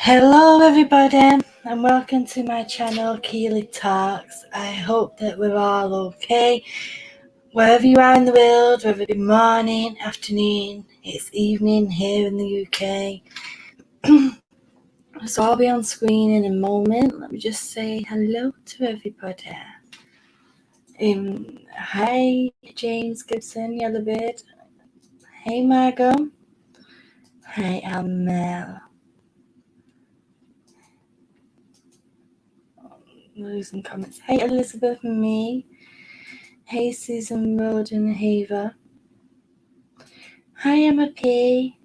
Hello everybody and welcome to my channel Keeley Talks. I hope that we're all okay wherever you are in the world, whether it be morning, afternoon, it's evening here in the UK. So I'll be on screen in a moment. Let me just say hello to everybody. Hi James Gibson, Yellowbird. Hey Margot. Hi Mel. Losing comments. Hey Elizabeth and me. Hey Susan Roden Haver. Hi Emma P.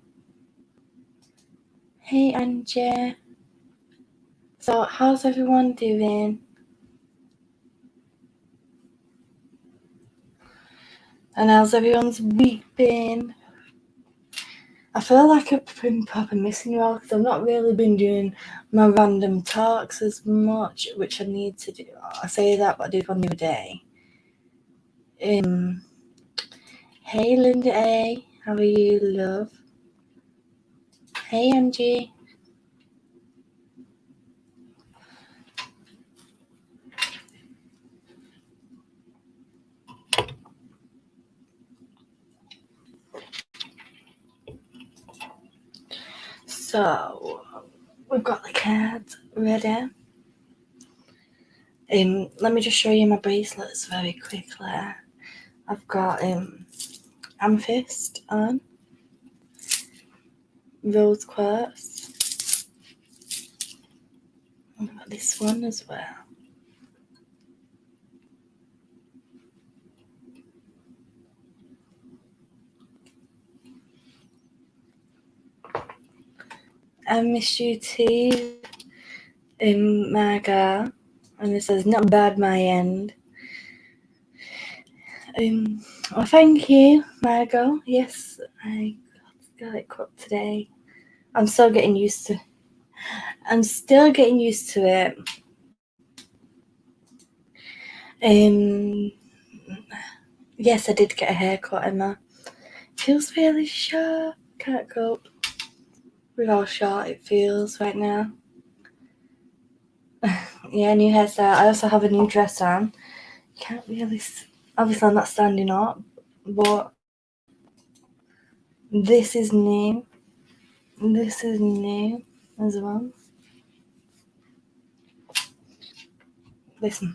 Hey Angie. So how's everyone doing? And how's everyone's week been? I feel like I've been probably missing you all because I've not really been doing my random talks as much, which I need to do. I say that, but I did one the other day. Hey Linda A, how are you, love? Hey Angie. So we've got the cards ready. Let me just show you my bracelets very quickly. I've got amethyst on, rose quartz, and I've got this one as well. I miss you too, Marga. And it says not bad my end. Well, thank you, Margot. Yes, I got it cut today. I'm still getting used to it. Yes, I did get a haircut, Emma. Feels really sharp. Can't cope with how short it feels right now. Yeah, new hairstyle. I also have a new dress on. Can't really. Obviously, I'm not standing up, but this is new. This is new as well. Listen,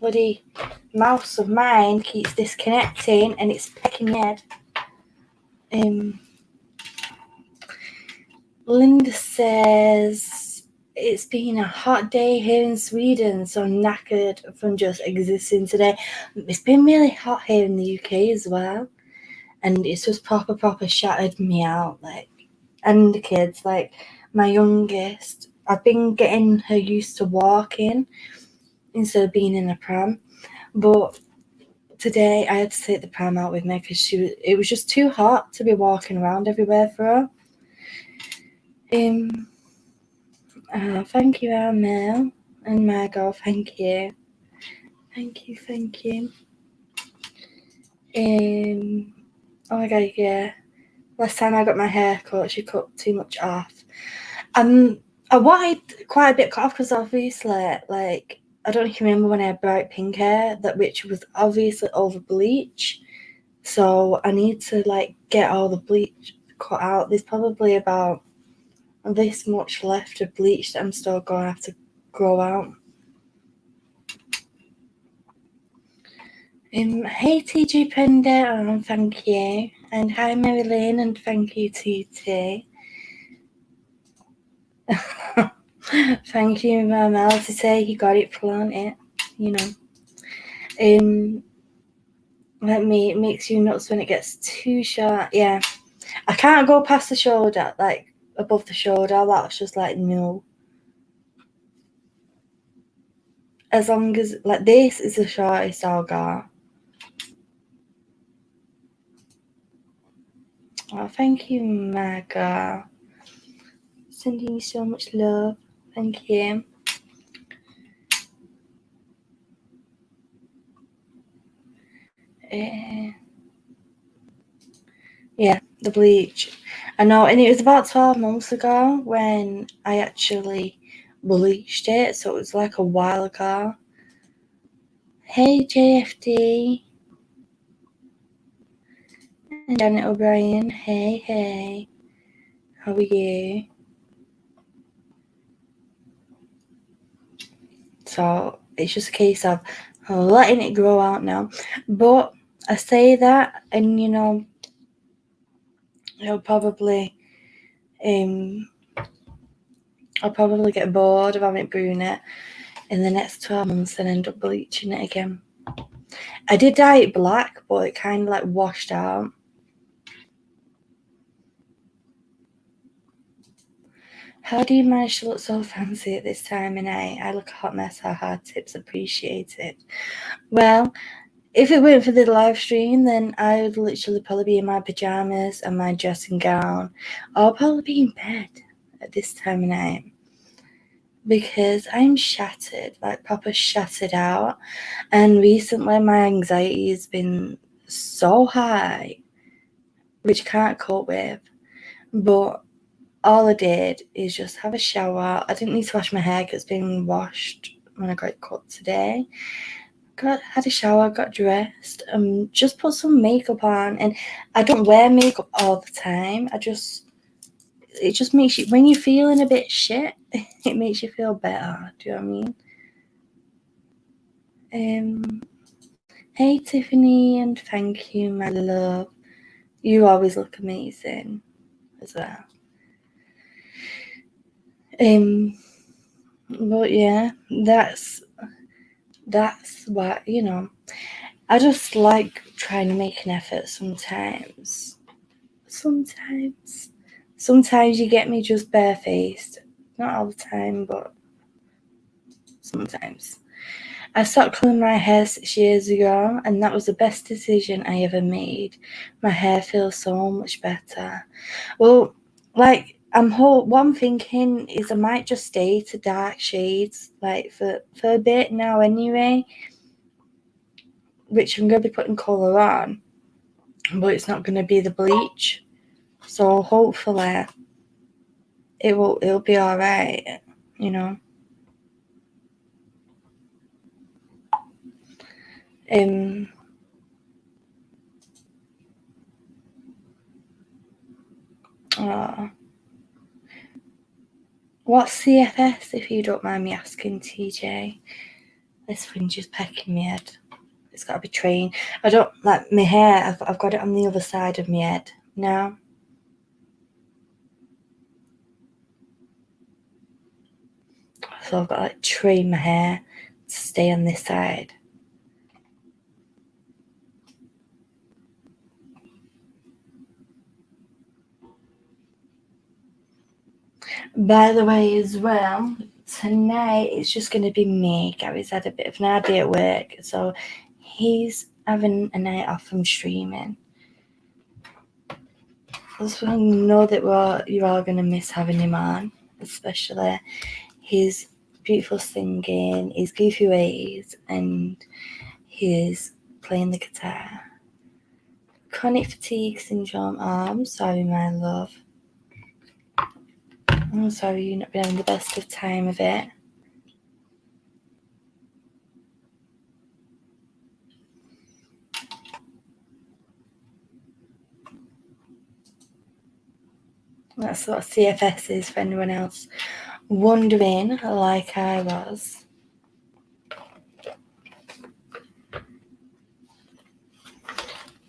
bloody mouse of mine keeps disconnecting and it's pecking my head. Linda says it's been a hot day here in Sweden, so I'm knackered from just existing today. It's been really hot here in the UK as well, and it's just proper shattered me out. Like, and the kids, like my youngest, I've been getting her used to walking instead of being in a pram, but today I had to take the pram out with me because it was just too hot to be walking around everywhere for her. Thank you, Mel and Margot. Thank you. Oh my god, yeah. Last time I got my hair cut, she cut too much off. I wanted quite a bit cut off because obviously, like, I don't know if you remember when I had bright pink hair, which was obviously over bleach. So I need to like get all the bleach cut out. There's probably about this much left of bleach that I'm still going to have to grow out. Hey TG Pender, thank you. And hi Mary Lynn, and thank you TT. Thank you, Mel, to say he got it planted, you know. It makes you nuts when it gets too short. Yeah, I can't go past the shoulder, like above the shoulder. That's just like no. As long as like this is the shortest I'll go. Oh, thank you, Maga. Sending you so much love. Thank you. Yeah, the bleach. I know, and it was about 12 months ago when I actually bleached it, so it was like a while ago. Hey JFD and Janet O'Brien, hey, how are you? So it's just a case of letting it grow out now. But I say that, and you know, I'll probably get bored of having it brunette in the next 12 months and end up bleaching it again. I did dye it black, but it kind of like washed out. How do you manage to look so fancy at this time of night? I look a hot mess. Haha, tips appreciated. Well, if it weren't for the live stream, then I would literally probably be in my pajamas and my dressing gown, or probably be in bed at this time of night. Because I'm shattered, like proper shattered out. And recently my anxiety has been so high, which I can't cope with. But all I did is just have a shower. I didn't need to wash my hair because it's been washed when I got it cut today. Had a shower, got dressed, just put some makeup on. And I don't wear makeup all the time. It just makes you, when you're feeling a bit shit, it makes you feel better. Do you know what I mean? Hey Tiffany, and thank you, my love. You always look amazing as well. But yeah, that's what, you know, I just like trying to make an effort sometimes. Sometimes you get me just barefaced. Not all the time, but sometimes. I stopped colouring my hair 6 years ago, and that was the best decision I ever made. My hair feels so much better. Well, like, what I'm thinking is I might just stay to dark shades, like, for a bit now anyway, which I'm going to be putting colour on, but it's not going to be the bleach. So hopefully it'll be alright, you know. What's CFS, if you don't mind me asking, TJ? This thing's just pecking me head. It's got to be trained. I don't like my hair. I've got it on the other side of my head now. So I've got to like train my hair to stay on this side. By the way, as well, tonight it's just going to be me. Gary's had a bit of an idea at work, so he's having a night off from streaming. I just want to know that you're all going to miss having him on, especially his beautiful singing, his goofy ways, and his playing the guitar. Chronic fatigue syndrome. Oh, I'm sorry, my love. I'm sorry you're not been having the best of time of it. That's what CFS is for anyone else wondering, like I was.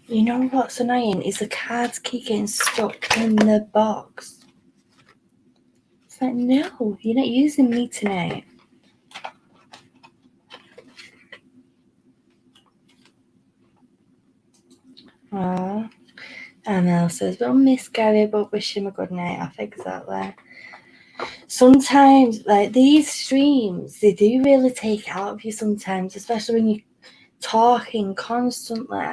You know what's annoying is the cards keep getting stuck in the box. It's like, no, you're not using me tonight. Aww. Mel says, we'll miss Gary, but wish him a good night off. Exactly. Sometimes, like, these streams, they do really take out of you sometimes, especially when you're talking constantly.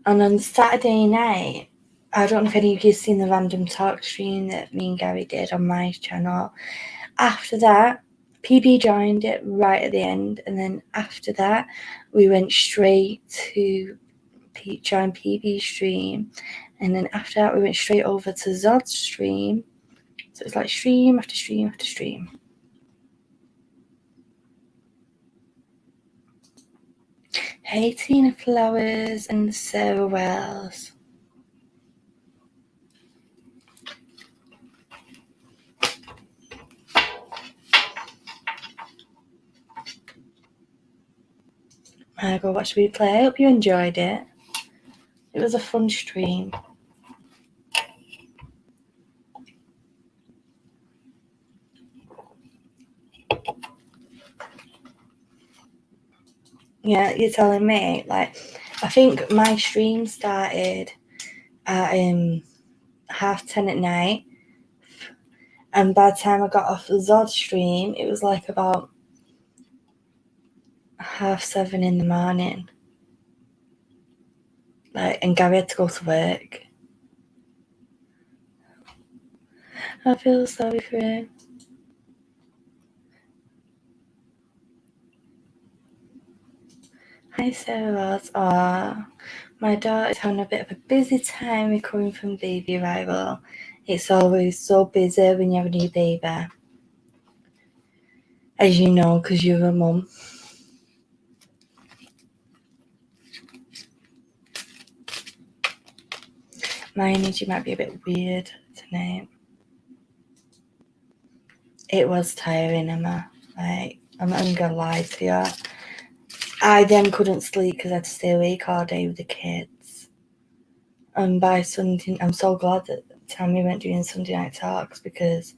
And on Saturday night, I don't know if any of you have seen the random talk stream that me and Gary did on my channel. After that, PB joined it right at the end, and then after that, we went straight to trying PB stream, and then after that we went straight over to Zod's stream. So it's like stream after stream after stream. Hey Tina Flowers and Sarah Wells. I go watch the replay. I hope you enjoyed it. It was a fun stream. Yeah, you're telling me. Like, I think my stream started at 10:30 at night, and by the time I got off the Zod stream, it was like about 7:30 in the morning. Like, and Gary had to go to work. I feel sorry for him. Hi Sarah Ross. My daughter's having a bit of a busy time recovering from baby arrival. It's always so busy when you have a new baby. As you know, because you're a mum. My energy might be a bit weird tonight. It was tiring, Emma. Like, I'm not even gonna lie to you. I then couldn't sleep because I had to stay awake all day with the kids. And by Sunday, I'm so glad that Tammy went doing Sunday night talks, because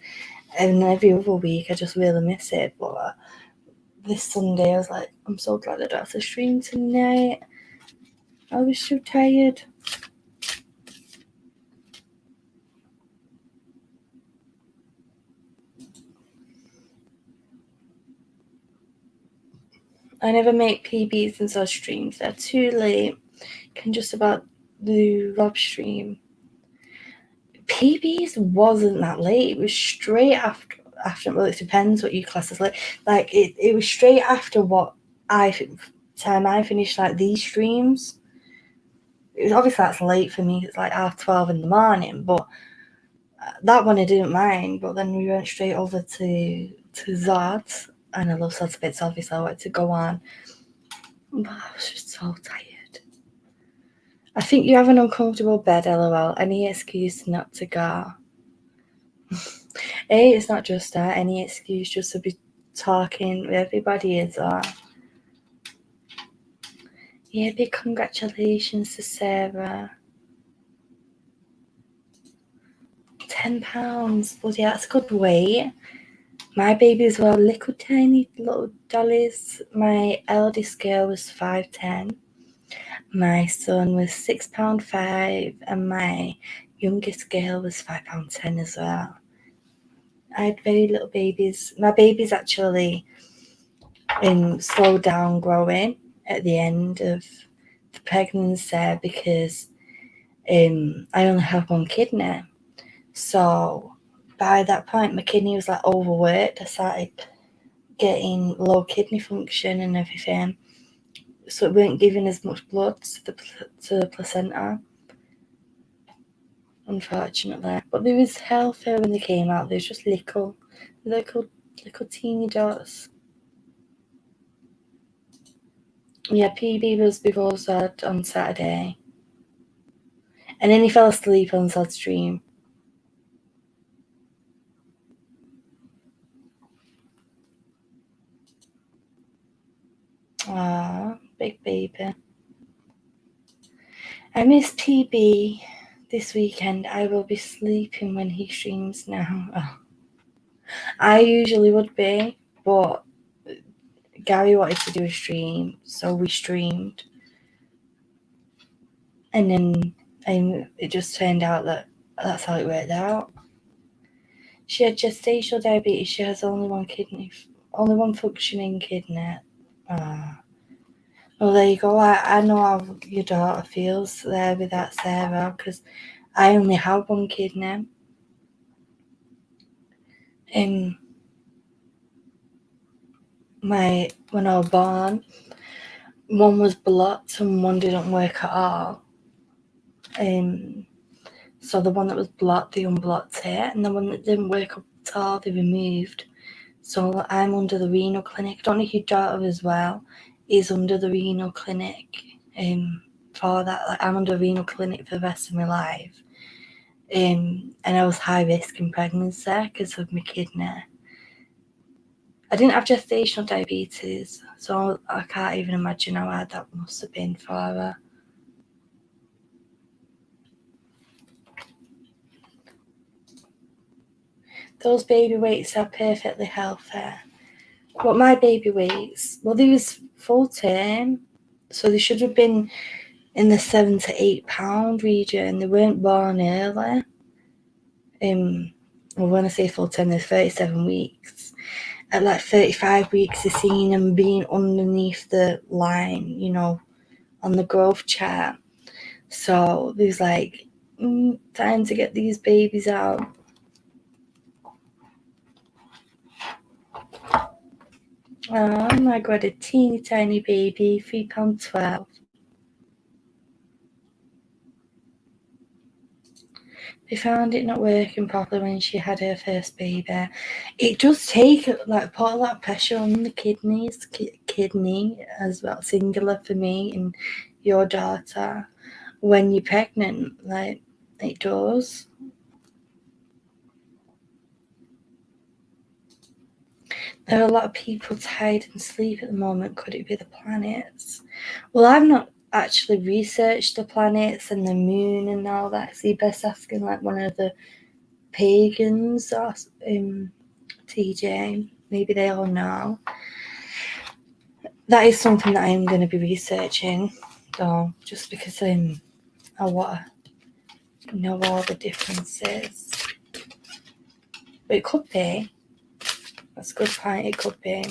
every other week I just really miss it. But this Sunday I was like, I'm so glad I don't have to stream tonight. I was so tired. I never make PBs and so streams. They're too late. Can just about do Rob stream. PBs wasn't that late. It was straight after. Well, it depends what you class as late. Like it was straight after what time I finished like these streams. It was obviously that's late for me. It's like 12:30 in the morning, but that one I didn't mind. But then we went straight over to Zod, and I love Zod's bits. Obviously, I wanted to go on, but I was just so tired. I think you have an uncomfortable bed, lol. Any excuse not to go. It's not just that. Any excuse just to be talking with everybody is Yeah, big congratulations to Sarah. £10. Bloody hell, that's a good weight. My babies were little tiny little dollies. My eldest girl was 5'10". My son was £6.5, and my youngest girl was £5.10 as well. I had very little babies. My babies actually slowed down growing at the end of the pregnancy because I only have one kidney. So by that point, my kidney was like overworked. I started getting low kidney function and everything. So it weren't giving as much blood to the placenta, unfortunately. But they was healthy when they came out. They was just little teeny dots. Yeah, PB was before Zod on Saturday. And then he fell asleep on Zod's stream. Ah, big baby. I miss PB this weekend. I will be sleeping when he streams now. Oh. I usually would be, but Gary wanted to do a stream, so we streamed. And then it just turned out that that's how it worked out. She had gestational diabetes. She has only one functioning kidney. Well, there you go. I know how your daughter feels there with that, Sarah, because I only have one kidney. When I was born, one was blocked and one didn't work at all. So the one that was blocked, they unblocked it, and the one that didn't work at all, they removed. So I'm under the renal clinic. I don't know if your daughter as well is under the renal clinic for that. Like, I'm under a renal clinic for the rest of my life. And I was high risk in pregnancy because of my kidney. I didn't have gestational diabetes, so I can't even imagine how hard that must have been for her. Those baby weights are perfectly healthy. What my baby weights, well, they was full term, so they should have been in the 7 to 8 pound region. They weren't born early. Well, when I say full term, they're 37 weeks. At like 35 weeks, I seen them being underneath the line, you know, on the growth chart. So there's like, time to get these babies out. Oh my god, a teeny tiny baby, £3.12. They found it not working properly when she had her first baby. It does take, like, put a lot of pressure on the kidneys, kidney as well, singular for me and your daughter, when you're pregnant. Like, it does. There are a lot of people tired and asleep at the moment. Could it be the planets? Well, I've not actually researched the planets and the moon and all that, so you're best asking like one of the pagans or TJ. Maybe they all know. That is something that I'm going to be researching, though, just because I want to know all the differences. But it could be. That's a good point. It could be.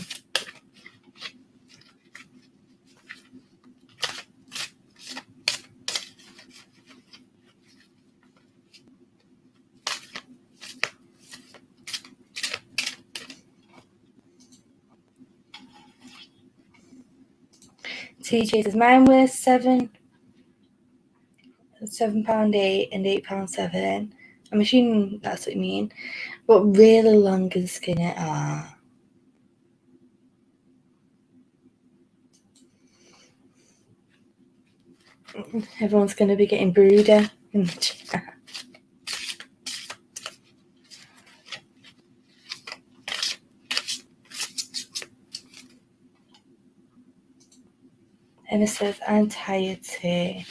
TJ says mine was £7.8 and £8.7. I'm assuming that's what you mean. But really long and skinny. Everyone's going to be getting brooder in the chat. Emma says, I'm tired too.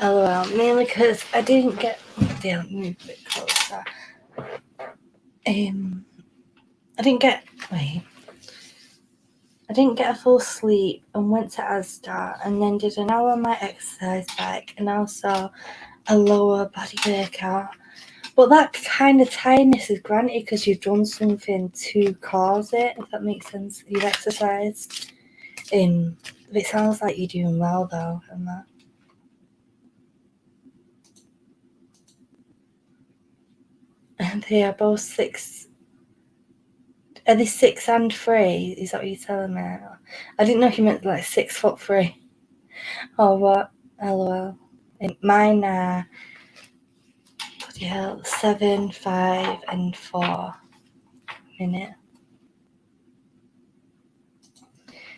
LOL. Mainly because I didn't get... Damn, move a bit closer. I didn't get a full sleep and went to Asda and then did an hour on my exercise bike and also a lower body workout. But that kind of tiredness is granted because you've done something to cause it, if that makes sense. You've exercised. It sounds like you're doing well though, and that. And they are both 6. Are they 6 and 3? Is that what you're telling me? I didn't know you meant like 6'3". Or what? LOL. Mine are 7, 5, and 4 minute.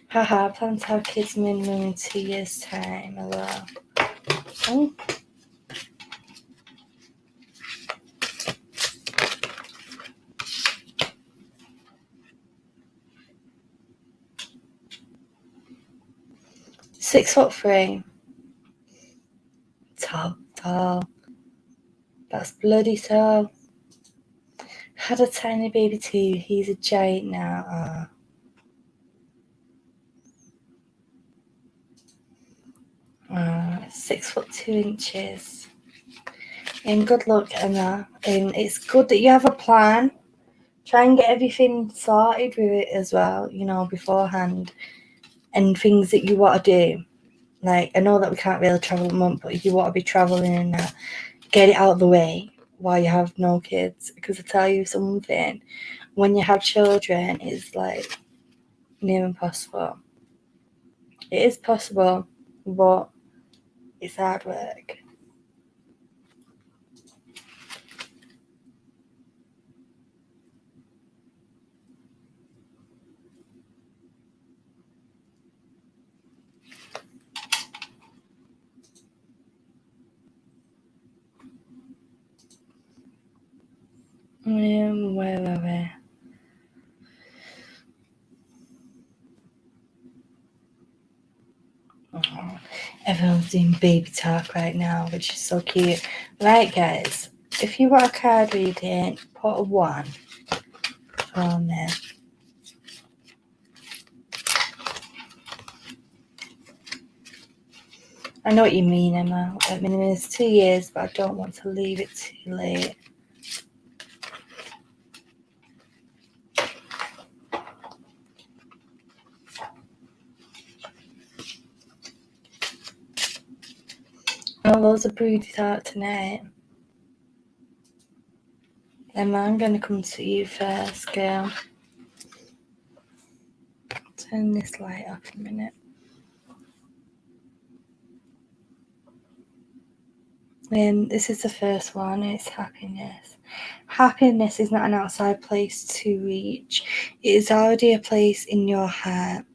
Haha, I plan to have kids minimum in 2 years' time. LOL. Oh. £6'3". Tall. That's bloody tall. Had a tiny baby too. He's a giant now. 6'2". And good luck, Emma. It's good that you have a plan. Try and get everything sorted with it as well, you know, beforehand. And things that you want to do. Like, I know that we can't really travel at the moment, but if you want to be traveling and get it out of the way while you have no kids. Because I tell you something, when you have children, it's like near impossible. It is possible, but it's hard work. Where are we? Oh, everyone's doing baby talk right now, which is so cute. Right, guys, if you want a card reading, put a 1 for me. I know what you mean, Emma. I mean, it's 2 years, but I don't want to leave it too late. Oh, loads of broody talk tonight. Emma, I'm going to come to you first, girl. Turn this light off a minute. This is the first one. It's happiness. Happiness is not an outside place to reach. It is already a place in your heart.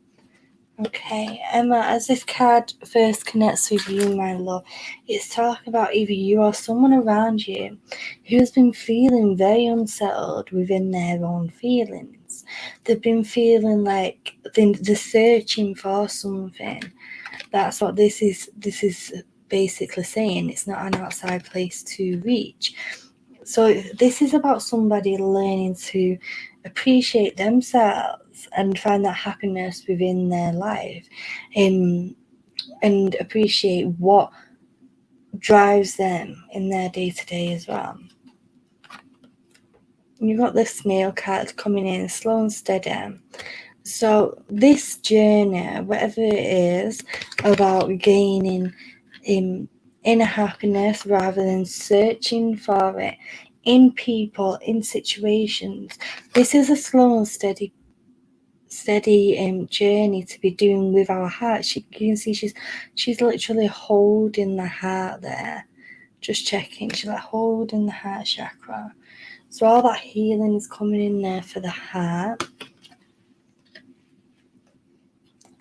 Okay, Emma, as this card first connects with you, my love, it's talking about either you or someone around you who's been feeling very unsettled within their own feelings. They've been feeling like they're searching for something. That's what this is basically saying. It's not an outside place to reach. So this is about somebody learning to appreciate themselves and find that happiness within their life, and appreciate what drives them in their day-to-day as well. You've got the snail card coming in slow and steady. So this journey, whatever it is, about gaining inner happiness rather than searching for it in people, in situations, this is a slow and steady journey to be doing with our heart. You can see she's literally holding the heart there, just checking. She's like holding the heart chakra. So all that healing is coming in there for the heart.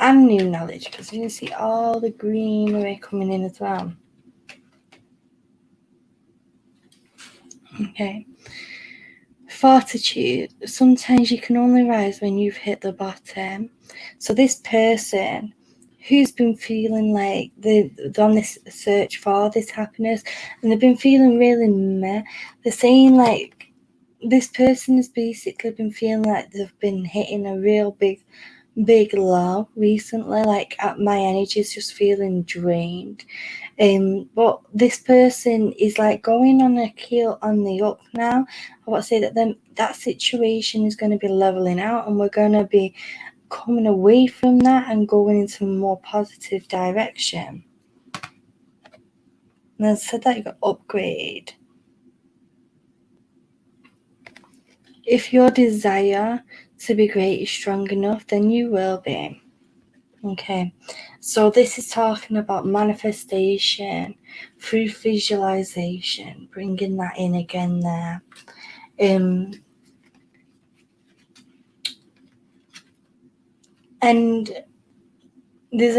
And new knowledge, because you can see all the greenery coming in as well. Okay. Fortitude. Sometimes you can only rise when you've hit the bottom. So this person who's been feeling like they're on this search for this happiness, and they've been feeling really meh, they're saying like this person has basically been feeling like they've been hitting a real big low recently. Like my energy is just feeling drained. But this person is like going on the up now. I want to say that that situation is going to be leveling out, and we're going to be coming away from that and going into a more positive direction. And I said that you got upgrade. If your desire to be great is strong enough, then you will be. Okay, so this is talking about manifestation through visualization, bringing that in again there. And this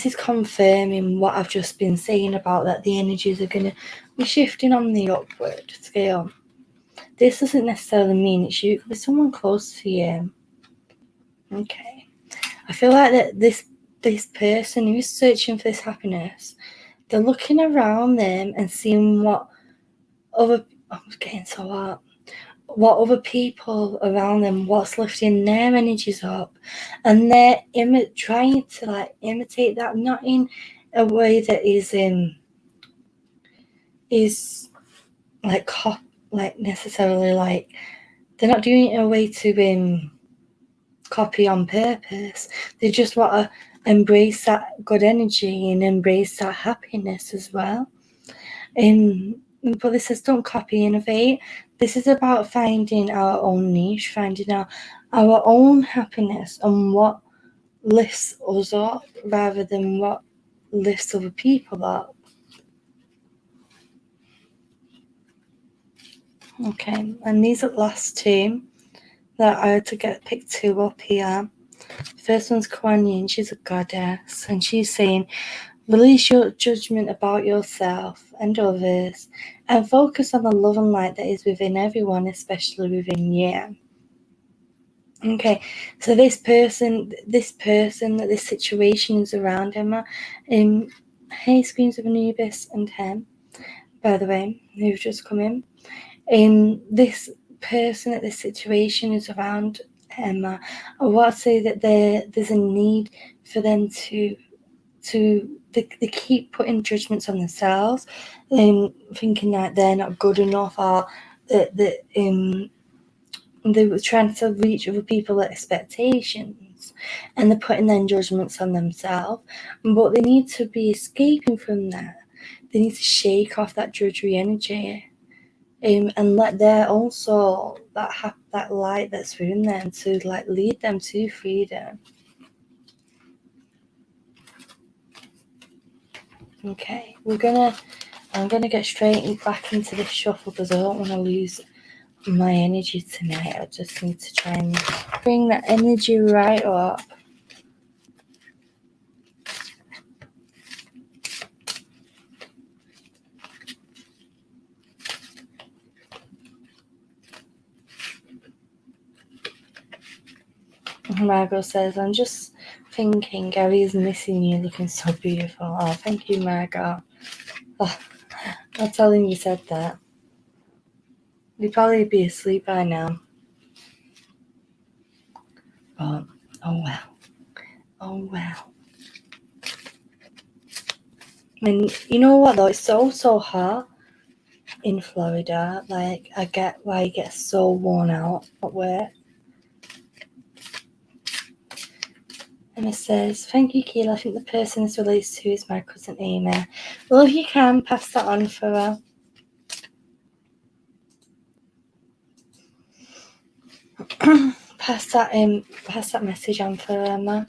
is confirming what I've just been saying about that the energies are going to be shifting on the upward scale. This doesn't necessarily mean it's you. It could be someone close to you. Okay. I feel like that this person who's searching for this happiness, they're looking around them and seeing what other people around them, what's lifting their energies up, and they're trying to like imitate that, not in a way that is like necessarily like they're not doing it in a way to copy on purpose. They just want to embrace that good energy and embrace that happiness as well. But this says don't copy, innovate. This is about finding our own niche, finding our own happiness and what lifts us up rather than what lifts other people up. Okay, and these are the last two that I had to pick two up here. First one's Kuan Yin, she's a goddess, and she's saying, release your judgment about yourself and others, and focus on the love and light that is within everyone, especially within you. Okay, so this person that this situation is around Emma, hey, Screams of Anubis and him, by the way, who've just come in. This person that this situation is around Emma, I want to say that there's a need for them to they keep putting judgments on themselves, thinking that they're not good enough, or that they were trying to reach other people's expectations, and they're putting their judgments on themselves. But they need to be escaping from that. They need to shake off that judgery energy, and let their own soul, that light that's within them, to lead them to freedom. Okay, I'm gonna get straight back into this shuffle because I don't want to lose my energy tonight. I just need to try and bring that energy right up. Margot says, I'm just thinking Gary's missing you, looking so beautiful. Oh, thank you, Margot. Oh, I'll tell him you said that. He'd probably be asleep by now. But, oh well. And you know what though, it's so hot in Florida. I get why you get so worn out at work. And it says, thank you, Keela. I think the person this relates to is my cousin Amy. Well, if you can, pass that on for her. pass that message on for her, Emma.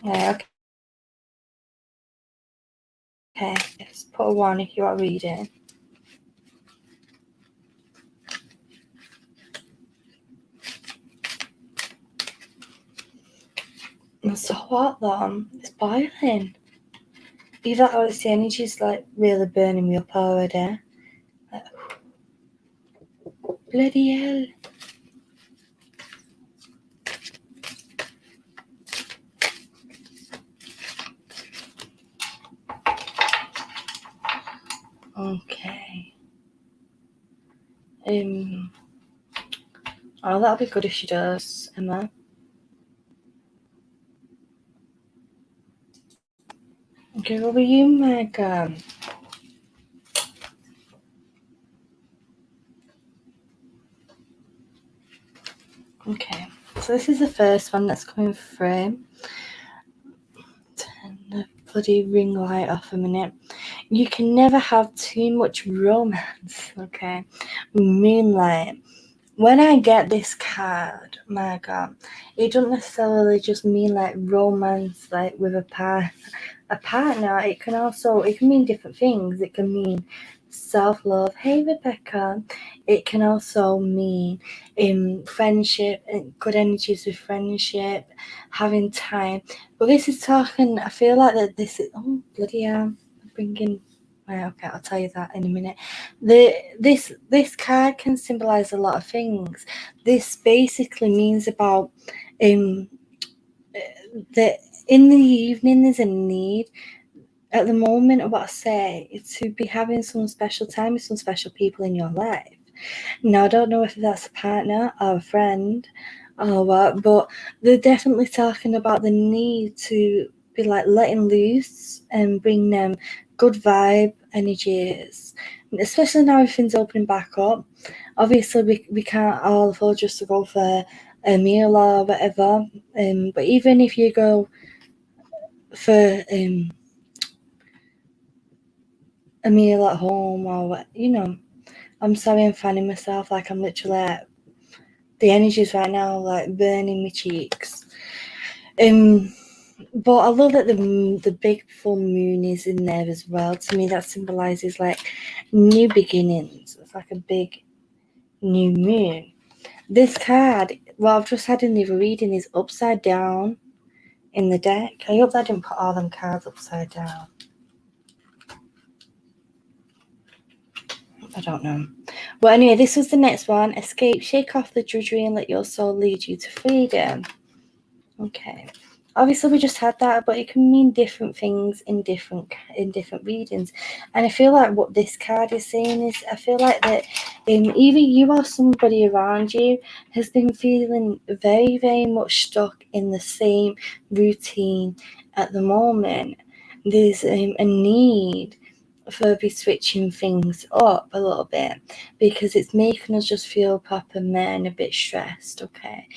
Yeah, okay. Just put a 1 if you are reading. It's so hot though. It's boiling. Either that or it's the energy's really burning me up already. Bloody hell. Okay. Oh, that'll be good if she does, Emma. Okay, what were you, Megan? Okay, so this is the first one that's coming through. Turn the bloody ring light off a minute. You can never have too much romance, okay? Moonlight. When I get this card, my God, it doesn't necessarily just mean romance, with a partner. It can mean different things. It can mean self-love. Hey, Rebecca. It can also mean friendship and good energies with friendship, having time. But this is talking, I feel like that this is, oh, bloody hell, bringing, right, okay, I'll tell you that in a minute. This card can symbolize a lot of things. This basically means about that in the evening there's a need. At the moment, what I say is to be having some special time with some special people in your life. Now, I don't know if that's a partner or a friend or what, but they're definitely talking about the need to be letting loose and bring them good vibe energies, especially now everything's opening back up. Obviously, we can't all afford just to go for a meal or whatever, but even if you go for a meal at home, or I'm sorry, I'm fanning myself, like I'm literally like, the energy's right now like burning my cheeks. But I love that the big full moon is in there as well. To me, that symbolises like new beginnings. It's like a big new moon. This card, well, I've just had in the reading, is upside down in the deck. I hope I didn't put all them cards upside down. I don't know. But anyway, this was the next one. Escape, shake off the drudgery and let your soul lead you to freedom. Okay. Obviously, we just had that, but it can mean different things in different readings. And I feel like what this card is saying is, I feel like that either you or somebody around you has been feeling very, very much stuck in the same routine at the moment. There's a need for be switching things up a little bit, because it's making us just feel proper and a bit stressed. Okay.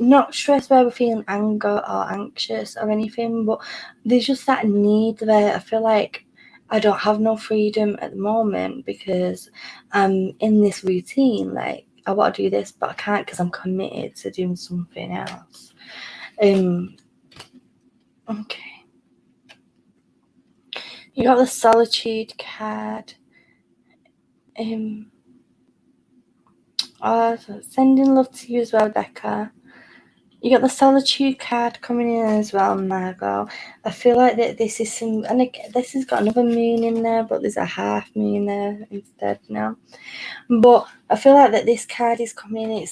Not stressed where we're feeling anger or anxious or anything, but there's just that need where I feel like I don't have no freedom at the moment because I'm in this routine. Like, I want to do this, but I can't because I'm committed to doing something else. Okay. You got the Solitude card. Sending love to you as well, Becca. You got the Solitude card coming in as well, Margot. I feel like that this is some, and again, this has got another moon in there, but there's a half moon there instead now. But I feel like that this card is coming in.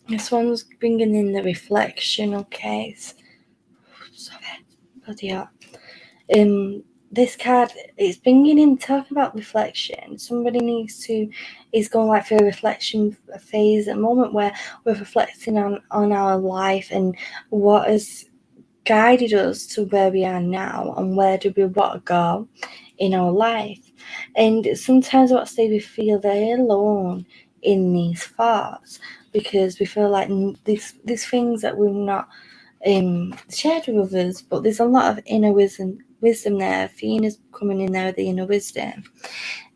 This one's bringing in the reflection. Okay, sorry, bloody hell. This card is bringing in talking about reflection. Somebody is going like through a reflection phase at the moment where we're reflecting on our life and what has guided us to where we are now and where do we want to go in our life. And sometimes what I say, we feel very alone in these thoughts because we feel like these things that we're not shared with others, but there's a lot of inner wisdom there. Athena's coming in there with the inner wisdom.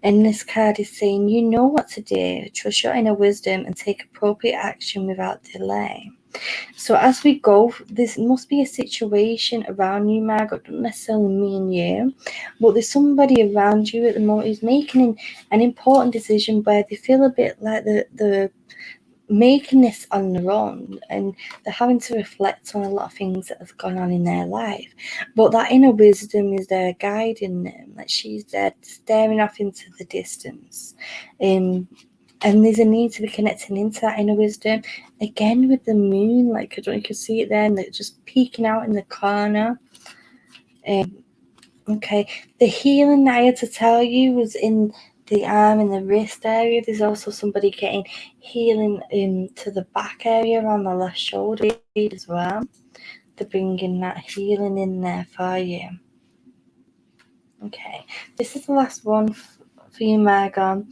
And this card is saying, you know what to do, trust your inner wisdom and take appropriate action without delay. So as we go, this must be a situation around you, Margot, not necessarily me and you, but there's somebody around you at the moment who's making an important decision where they feel a bit like the making this on their own and they're having to reflect on a lot of things that have gone on in their life, but that inner wisdom is there guiding them, like she's there staring off into the distance, and there's a need to be connecting into that inner wisdom again with the moon. Like, I don't know if you can see it there, and they're just peeking out in the corner. Okay, the healing I had to tell you was in the arm and the wrist area. There's also somebody getting healing to the back area on the left shoulder as well. They're bringing that healing in there for you. Okay, this is the last one for you, Margot.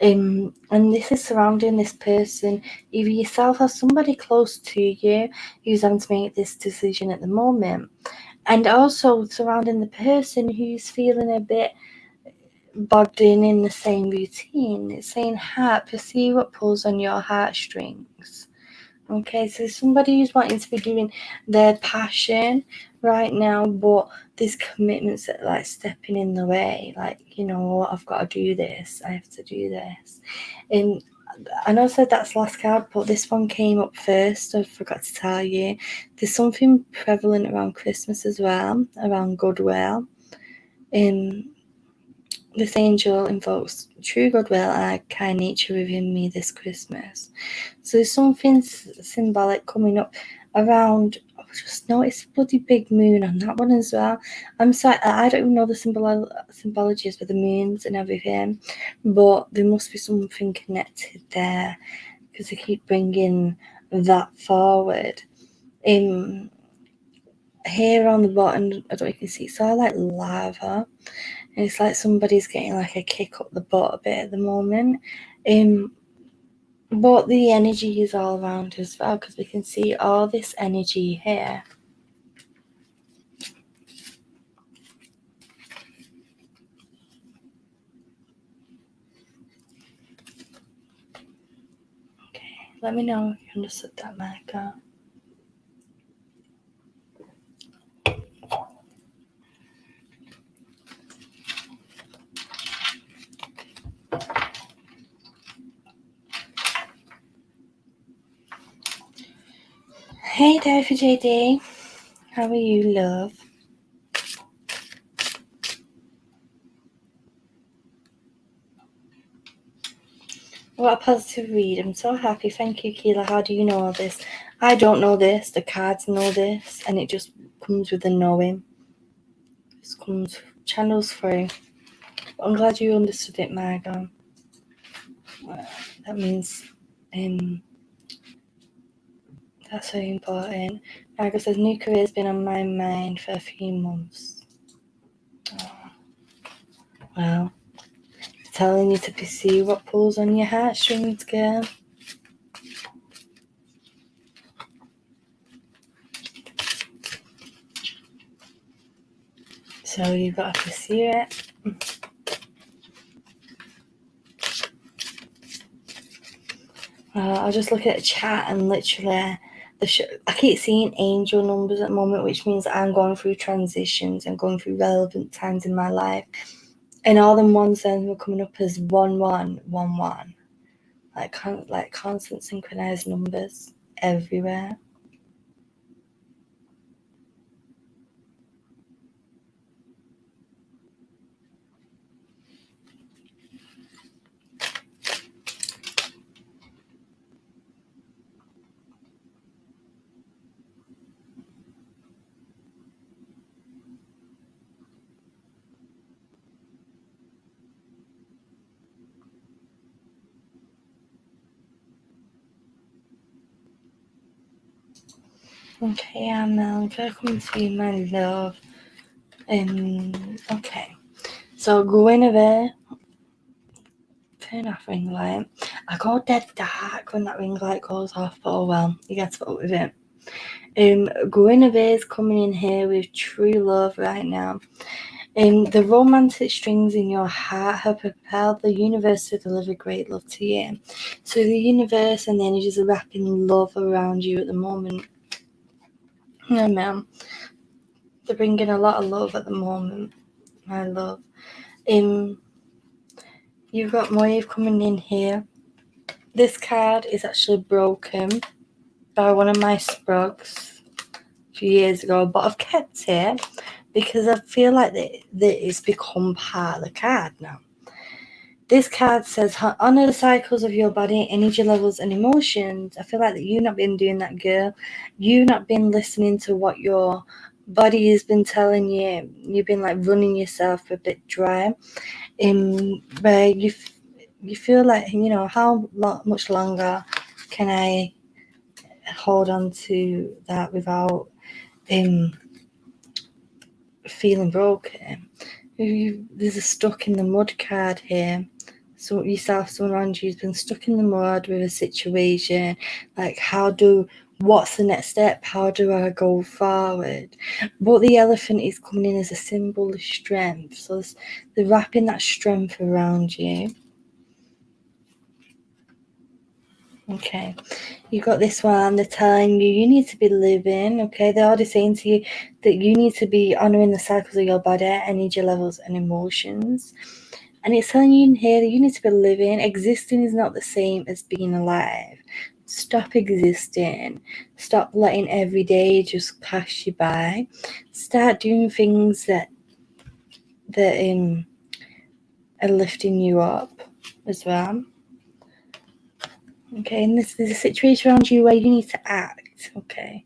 And this is surrounding this person, either yourself or somebody close to you who's having to make this decision at the moment. And also surrounding the person who's feeling a bit bogged in the same routine. It's saying, heart, perceive what pulls on your heartstrings. Okay, so somebody who's wanting to be doing their passion right now, but there's commitments that like stepping in the way. Like, I've got to do this. I have to do this. And I know I said that's the last card, but this one came up first. I forgot to tell you. There's something prevalent around Christmas as well, around goodwill. This angel invokes true goodwill and a kind nature within me this Christmas. So there's something symbolic coming up around. I just noticed bloody big moon on that one as well. I'm sorry, I don't even know the symbologies with the moons and everything, but there must be something connected there because they keep bringing that forward. Here on the bottom, I don't know if you can see, it's all like lava. And it's like somebody's getting like a kick up the butt a bit at the moment. But the energy is all around as well because we can see all this energy here. Let me know if you understood that, Micah. Hey there for JD. How are you, love? What a positive read. I'm so happy. Thank you, Keela. How do you know all this? I don't know this. The cards know this. And it just comes with the knowing. It just comes, channels through. But I'm glad you understood it, Margot. That means that's so important. Margot says, new career has been on my mind for a few months. Oh. Well, telling you to pursue what pulls on your heartstrings, girl. So you've got to pursue it. I'll just look at the chat and literally, I keep seeing angel numbers at the moment, which means I'm going through transitions and going through relevant times in my life. And all them ones then were coming up as 1111. Like constant synchronized numbers everywhere. Okay, Amel, welcome to you, my love. Okay. So Guinevere, turn off ring light. I go dead dark when that ring light goes off, but oh well, you get to put up with it. Guinevere's coming in here with true love right now. The romantic strings in your heart have propelled the universe to deliver great love to you. So the universe and the energies are wrapping love around you at the moment. Yeah, ma'am. They're bringing a lot of love at the moment, my love. You've got Moive coming in here. This card is actually broken by one of my sprugs a few years ago, but I've kept it because I feel like that it's become part of the card now. This card says, honor the cycles of your body, energy levels, and emotions. I feel like that you've not been doing that, girl. You've not been listening to what your body has been telling you. You've been like running yourself a bit dry. Where you feel like, how much longer can I hold on to that without feeling broken? There's a stuck in the mud card here. So yourself, someone around you's been stuck in the mud with a situation. Like, what's the next step? How do I go forward? But the elephant is coming in as a symbol of strength. So they're wrapping that strength around you. Okay, you got this one. They're telling you need to be living. Okay, they're already saying to you that you need to be honoring the cycles of your body, energy levels, and emotions. And it's telling you in here that you need to be living. Existing is not the same as being alive. Stop existing. Stop letting every day just pass you by. Start doing things that are lifting you up as well. Okay, and there's a situation around you where you need to act. Okay,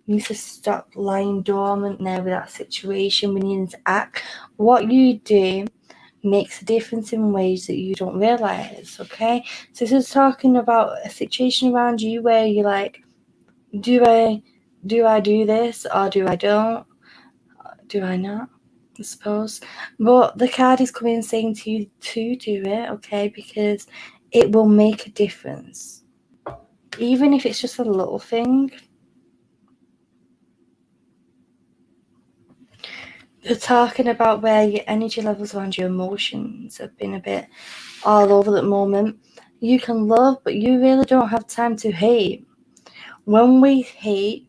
you need to stop lying dormant there with that situation. We need to act. What you do makes a difference in ways that you don't realize. Okay, so this is talking about a situation around you where you're like, do I do this or do I don't? Do I not? I suppose. But the card is coming saying to you to do it, okay, because it will make a difference. Even if it's just a little thing. They're talking about where your energy levels around your emotions have been a bit all over at the moment. You can love, but you really don't have time to hate. When we hate,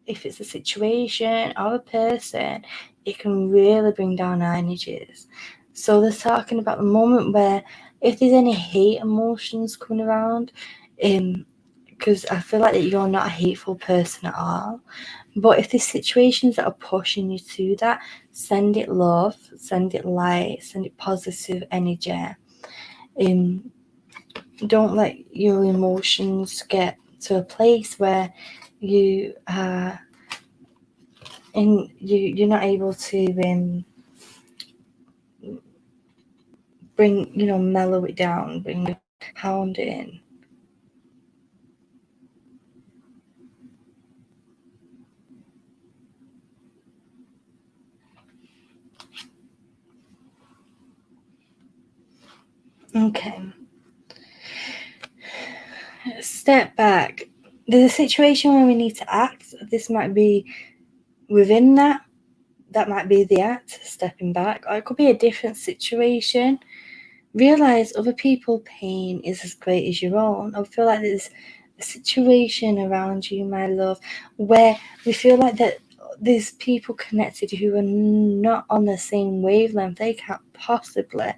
if it's a situation or a person, it can really bring down our energies. So they're talking about the moment where if there's any hate emotions coming around, because I feel like that you're not a hateful person at all. But if there's situations that are pushing you to that, send it love, send it light, send it positive energy. Don't let your emotions get to a place where you are and you're not able to bring, mellow it down, bring the hound in. Okay. Step back. There's a situation where we need to act. This might be within that. That might be the act, stepping back. Or it could be a different situation. Realize other people's pain is as great as your own. I feel like there's a situation around you, my love, where we feel like that there's people connected who are not on the same wavelength. They can't possibly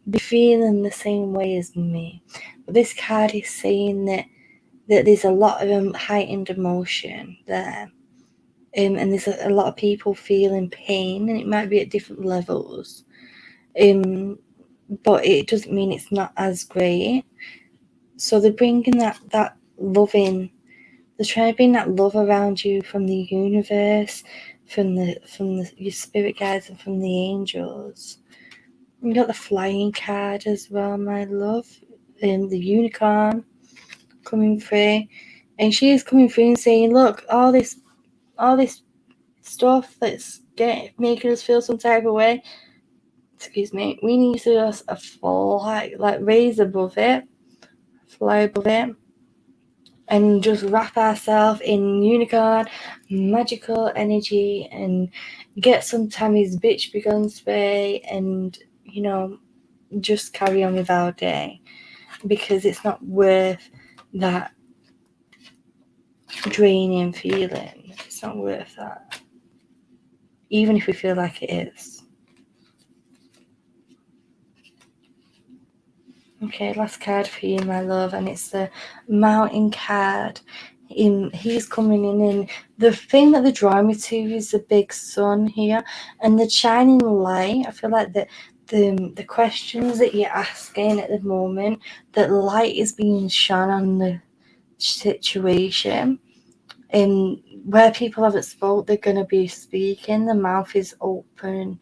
be feeling the same way as me. But this card is saying that there's a lot of heightened emotion there. And there's a lot of people feeling pain, and it might be at different levels. But it doesn't mean it's not as great. So they're bringing that loving. They're trying to bring that love around you from the universe, from your spirit guides, and from the angels. You got the flying card as well, my love. The unicorn coming through, and she is coming through and saying, "Look, all this stuff that's making us feel some type of way. Excuse me. We need to just fly, like raise above it, fly above it, and just wrap ourselves in unicorn magical energy and get some Tammy's bitch begun spray and just carry on with our day, because it's not worth that draining feeling. It's not worth that, even if we feel like it is. Okay, last card for you, my love, and it's the Mountain card. He's coming in, and the thing that they're drawing me to is the big sun here and the shining light. I feel like the questions that you're asking at the moment, that light is being shone on the situation. Where people haven't spoke, they're going to be speaking. The mouth is open.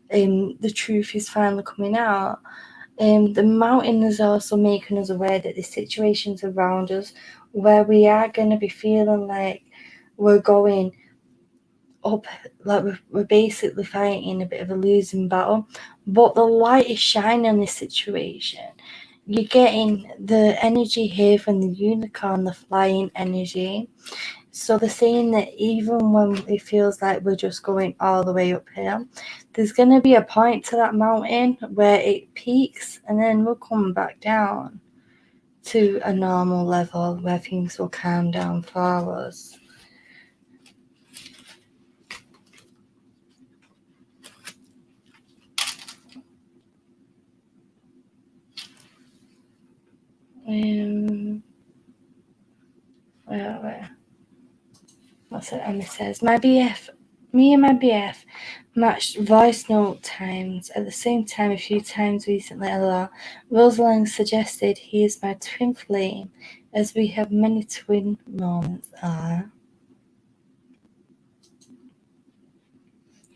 The truth is finally coming out. The mountain is also making us aware that the situations around us where we are going to be feeling like we're going up, like we're basically fighting a bit of a losing battle, but the light is shining on this situation. You're getting the energy here from the unicorn, the flying energy. So they're saying that even when it feels like we're just going all the way uphill, there's going to be a point to that mountain where it peaks, and then we'll come back down to a normal level where things will calm down for us. Where? What's it? And it says, me and my BF matched voice note times at the same time a few times recently. LOL. Rosalind suggested he is my twin flame, as we have many twin moments. And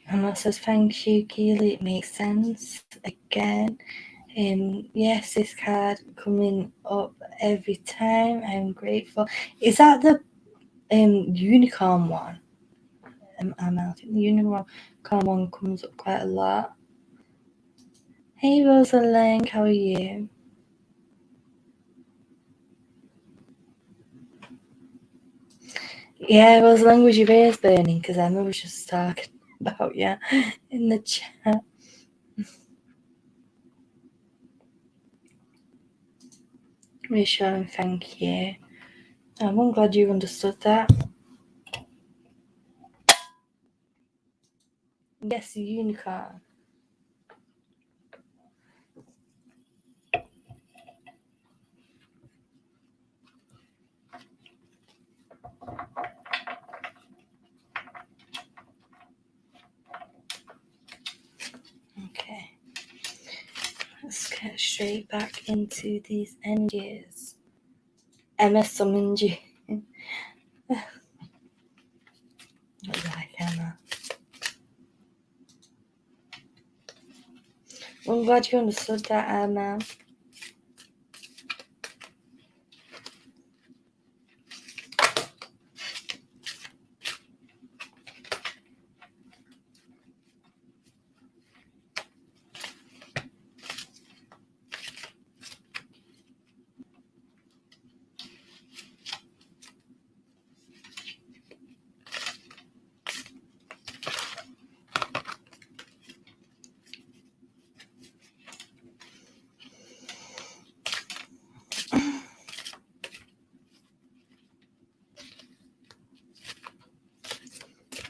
that says, thank you, Keely. It makes sense. Again. Yes, this card coming up every time. I'm grateful. Is that the unicorn one? I think the unicorn one comes up quite a lot. Hey Rosalind, how are you? Yeah, Rosalind, was your ears burning? Because Emma was just talking about you in the chat. Reassuring, thank you. I'm glad you understood that. Yes, unicorn. Okay. Let's get straight back into these energies. Emma summoned you. Not like Emma. I'm glad you understood that, Emma.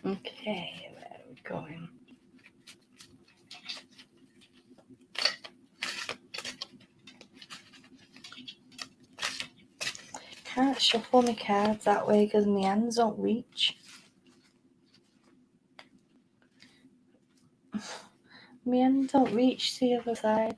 Okay, where are we going? Can't shuffle my cards that way because my hands don't reach. My hands don't reach to the other side.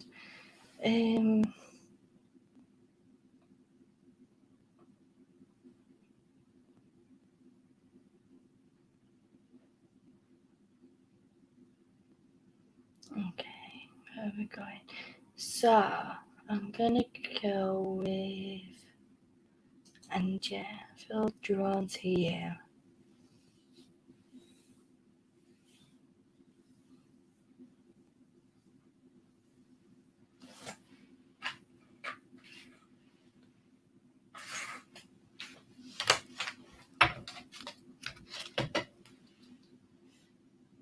Okay, where are we going? So, I'm gonna go with Angie. I feel drawn to you.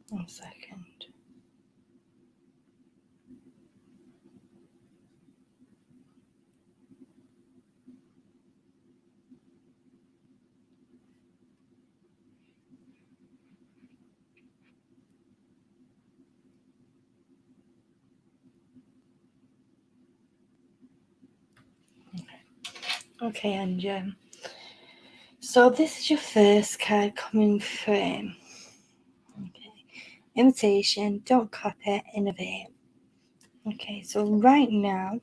One second. Okay, Angie. So this is your first card coming through. Okay. Invitation, don't copy, innovate. Okay, so right now,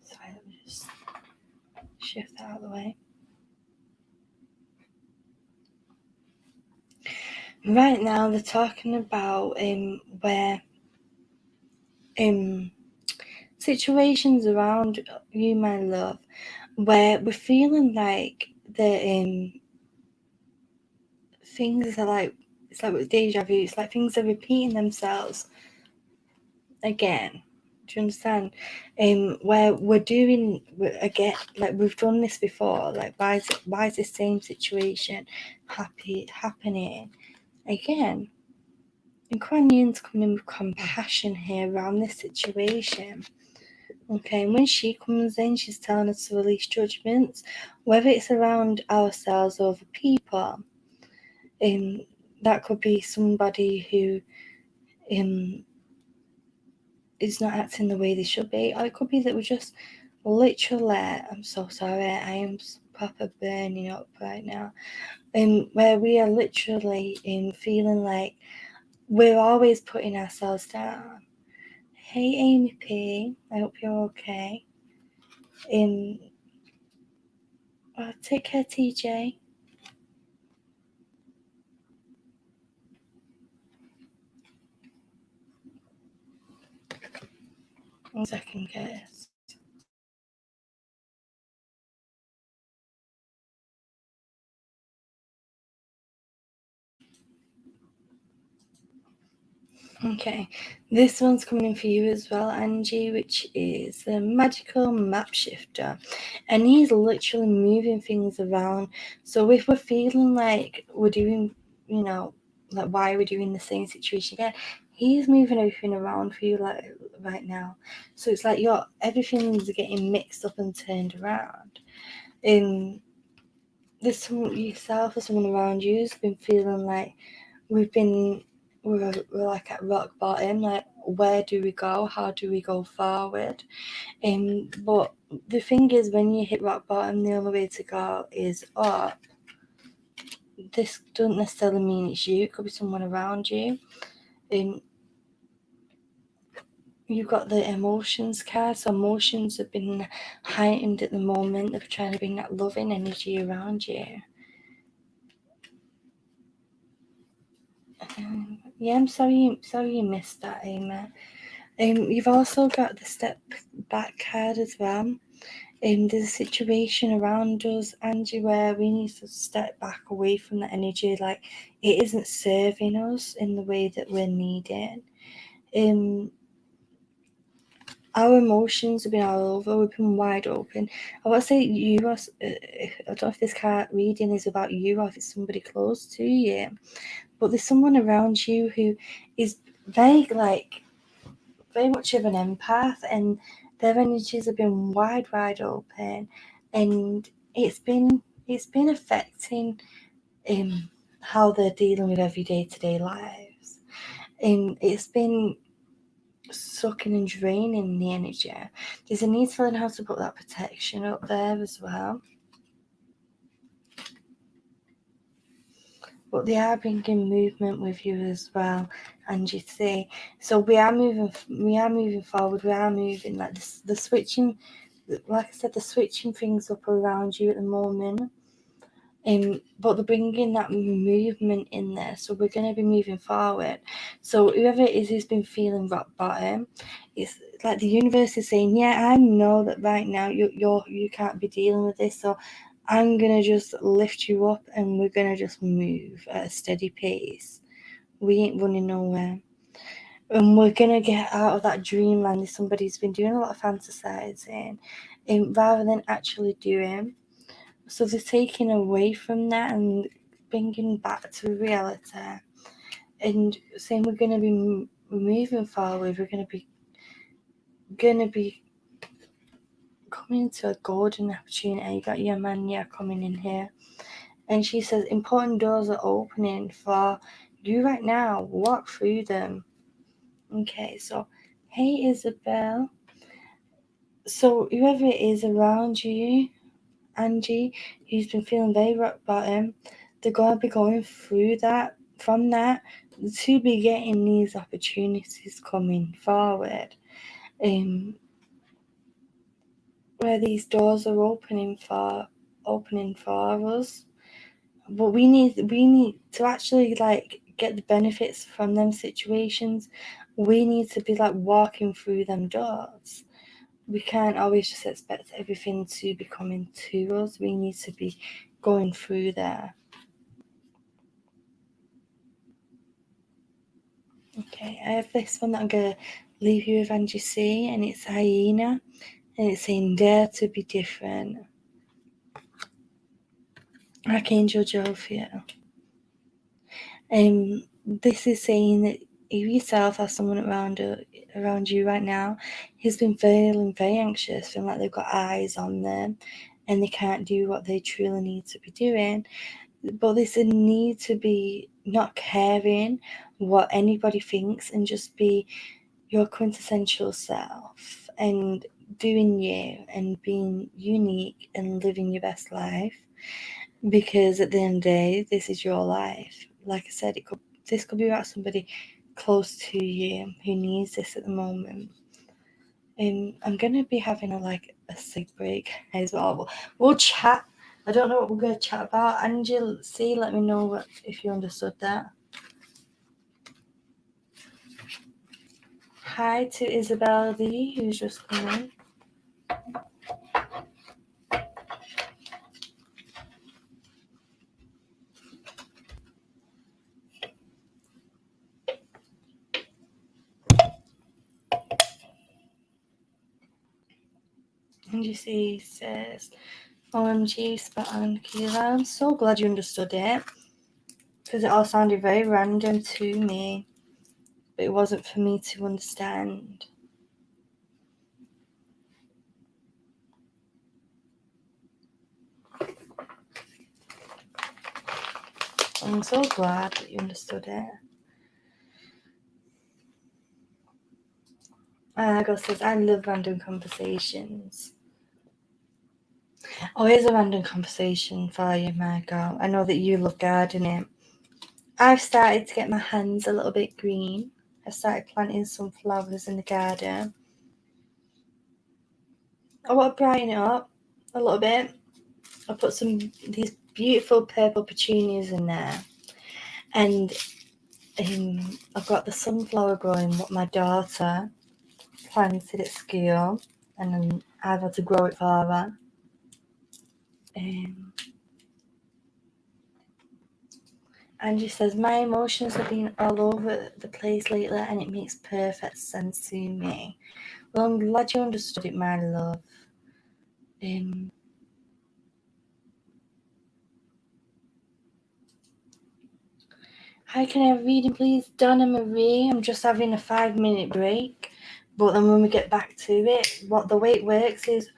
sorry, let me just shift that out of the way. Right now, they're talking about where situations around you, my love, where we're feeling like the things are like, it's like with deja vu, it's like things are repeating themselves again. Do you understand? Where again, like we've done this before. Like why is the same situation happening again? And Kuan Yin's coming in with compassion here around this situation. Okay, and when she comes in, she's telling us to release judgments, whether it's around ourselves or other people. That could be somebody who is not acting the way they should be, or it could be that we're just literally, I'm so sorry, I am proper burning up right now, where we are literally feeling like we're always putting ourselves down. Hey Amy P, I hope you're okay. Take care, TJ. One second, guys. Okay, this one's coming in for you as well, Angie, which is the magical map shifter, and he's literally moving things around. So if we're feeling like we're doing, like why are we doing the same situation again, he's moving everything around for you like right now. So it's like everything's getting mixed up and turned around. There's someone, yourself or someone around you who's been feeling like we're like at rock bottom, like where do we go? How do we go forward? But the thing is, when you hit rock bottom, the only way to go is up. This doesn't necessarily mean it's you, it could be someone around you. You've got the emotions card, so emotions have been heightened at the moment. They're trying to bring that loving energy around you. Yeah, I'm sorry you missed that, Amy. You've also got the step back card as well. There's a situation around us, Angie, where we need to step back away from that energy. Like, it isn't serving us in the way that we're needed. Our emotions have been all over. We've been wide open. I want to say I don't know if this card reading is about you or if it's somebody close to you, but there's someone around you who is very much of an empath, and their energies have been wide open, and it's been affecting how they're dealing with every day-to-day lives. It's been sucking and draining the energy. There's a need to learn how to put that protection up there as well. But they are bringing movement with you as well, and you see, so we are moving forward. We are moving like the switching, like I said, the switching things up around you at the moment. But they're bringing that movement in there, so we're going to be moving forward. So whoever it is who's been feeling rock bottom, it's like the universe is saying, yeah, I know that right now you can't be dealing with this, so I'm going to just lift you up and we're going to just move at a steady pace. We ain't running nowhere. And we're going to get out of that dreamland that somebody's been doing a lot of fantasizing, rather than actually doing. So they're taking away from that and bringing back to reality and saying we're going to be moving forward. We're going to be coming to a golden opportunity. You got your man coming in here, and she says important doors are opening for you right now. Walk through them. Okay, so hey Isabel. So whoever it is around you, Angie, who's been feeling very rock bottom, they're going to be going through that, from that, to be getting these opportunities coming forward. Where these doors are opening for us. But we need to actually get the benefits from them situations. We need to be walking through them doors. We can't always just expect everything to be coming to us. We need to be going through there. Okay, I have this one that I'm going to leave you with, Angie C, and it's Hyena, and it's saying dare to be different. Archangel Jophiel. This is saying that you yourself have someone around you right now who's been feeling very anxious, feeling like they've got eyes on them and they can't do what they truly need to be doing. But there's a need to be not caring what anybody thinks and just be your quintessential self and doing you and being unique and living your best life. Because at the end of the day, this is your life. Like I said, this could be about somebody close to you who needs this at the moment. I'm going to be having a cig break as well. We'll chat. I don't know what we're going to chat about. Angel C, let me know if you understood that. Hi to Isabel D, who's just come in. Angel C says, OMG, spot on, Keela. I'm so glad you understood it, because it all sounded very random to me. but it wasn't for me to understand. I'm so glad that you understood it. Margot says, I love random conversations. Oh, here's a random conversation for you, Margot. I know that you love gardening. I've started to get my hands a little bit green. I started planting some flowers in the garden. I want to brighten it up a little bit. I put these beautiful purple petunias in there. And I've got the sunflower growing, what my daughter planted at school. And then I've had to grow it for her. Angie says, my emotions have been all over the place lately and it makes perfect sense to me. Well, I'm glad you understood it, my love. Hi, can I have a reading, please? Donna Marie, I'm just having a 5-minute break. But then when we get back to it, the way it works is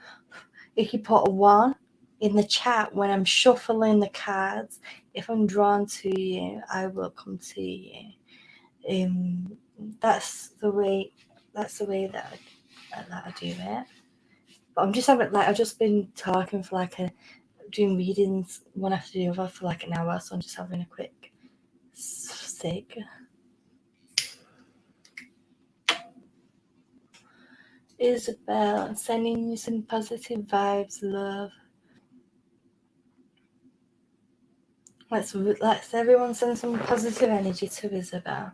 if you put a 1 in the chat when I'm shuffling the cards, if I'm drawn to you, I will come to you. That's the way that I do it. But I'm just having I've just been talking for doing readings one after the other for an hour, so I'm just having a quick cig. Isabel, sending you some positive vibes, love. Let's everyone send some positive energy to Isabel.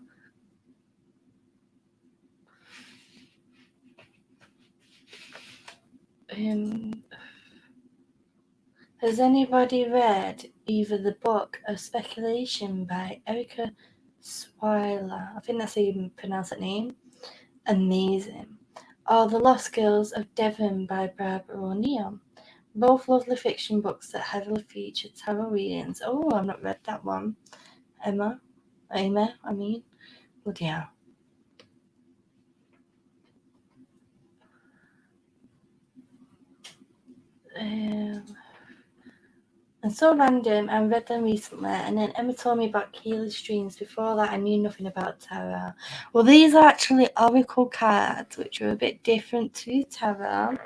Has anybody read either the book of Speculation by Erica Swyler? I think that's how you pronounce that name. Amazing. Or The Lost Girls of Devon by Barbara O'Neill. Both lovely fiction books that heavily feature tarot readings. Oh, I've not read that one. Emma, I mean. Bloody hell. And so random, I read them recently, and then Emma told me about Keeley streams. Before that, I knew nothing about tarot. Well, these are actually oracle cards, which are a bit different to tarot,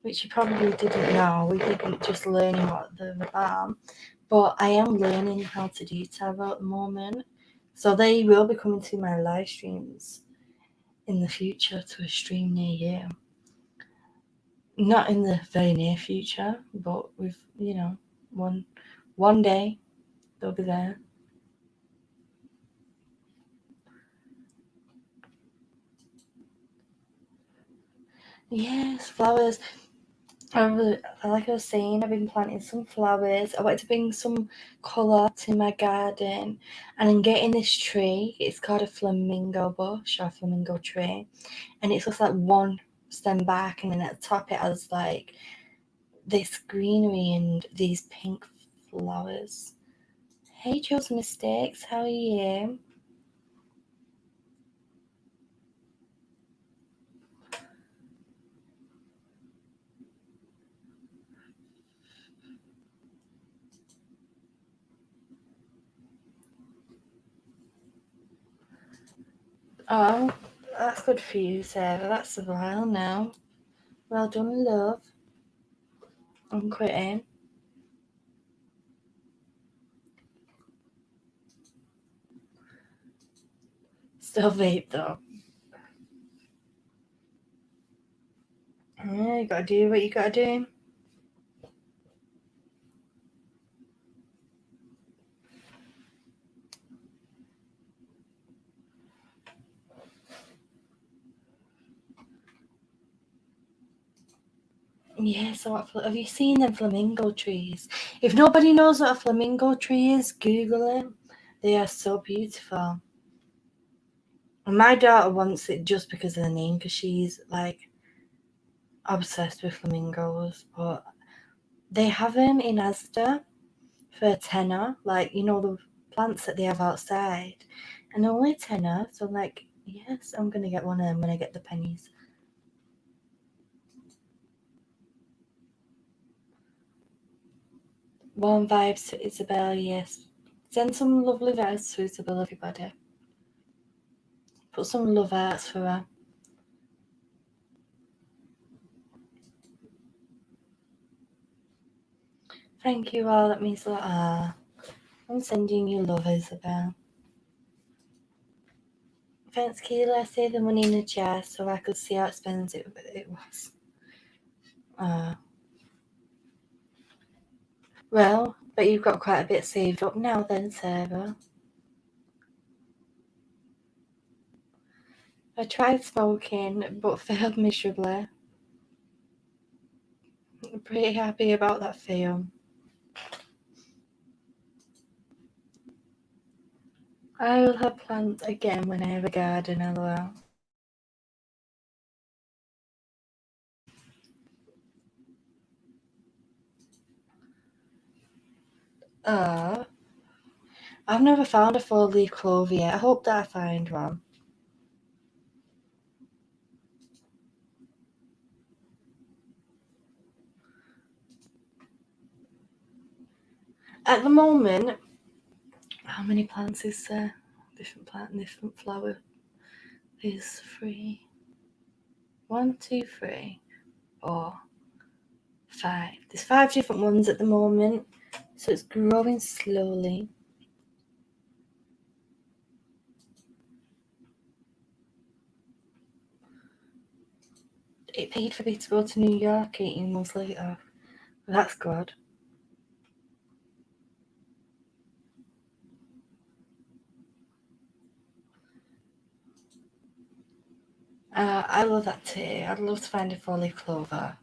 which you probably didn't know. We didn't just learn what they're about. But I am learning how to do tarot at the moment. So they will be coming to my live streams in the future to a stream near you. Not in the very near future, but with, one day they'll be there. Yes, flowers. Like I was saying, I've been planting some flowers. I wanted to bring some colour to my garden, and I'm getting this tree. It's called a flamingo bush or flamingo tree, and it's just one stem back, and then at the top it has this greenery and these pink flowers. Hey, Joe's Mistakes, how are you? Oh, that's good for you, Sarah. That's a while now. Well done, love. I'm quitting. Still vape though. Yeah, you gotta do what you gotta do. Yeah, so have you seen them flamingo trees? If nobody knows what a flamingo tree is, Google it. They are so beautiful. And my daughter wants it just because of the name, because she's obsessed with flamingos. But they have them in Asda for a tenner, the plants that they have outside. and only tenner. So I'm like, yes, I'm gonna get one of them when I get the pennies. Warm vibes to Isabel, yes. Send some lovely vibes to Isabel, everybody. Put some love hearts for her. Thank you all, that means a lot. I'm sending you love, Isabel. Thanks, Keela. I saved the money in the jar so I could see how expensive it was. Well, but you've got quite a bit saved up now then, Sarah. I tried smoking, but failed miserably. I'm pretty happy about that fail. I will have plans again when I have a garden, lol. I've never found a 4-leaf clover yet. I hope that I find one. At the moment, how many plants is there? Different plant, different flower. There's 3. 1, 2, 3, 4, 5. There's 5 different ones at the moment, so it's growing slowly. It paid for me to go to New York 18 months later. That's good. I love that too. I'd love to find a 4-leaf clover.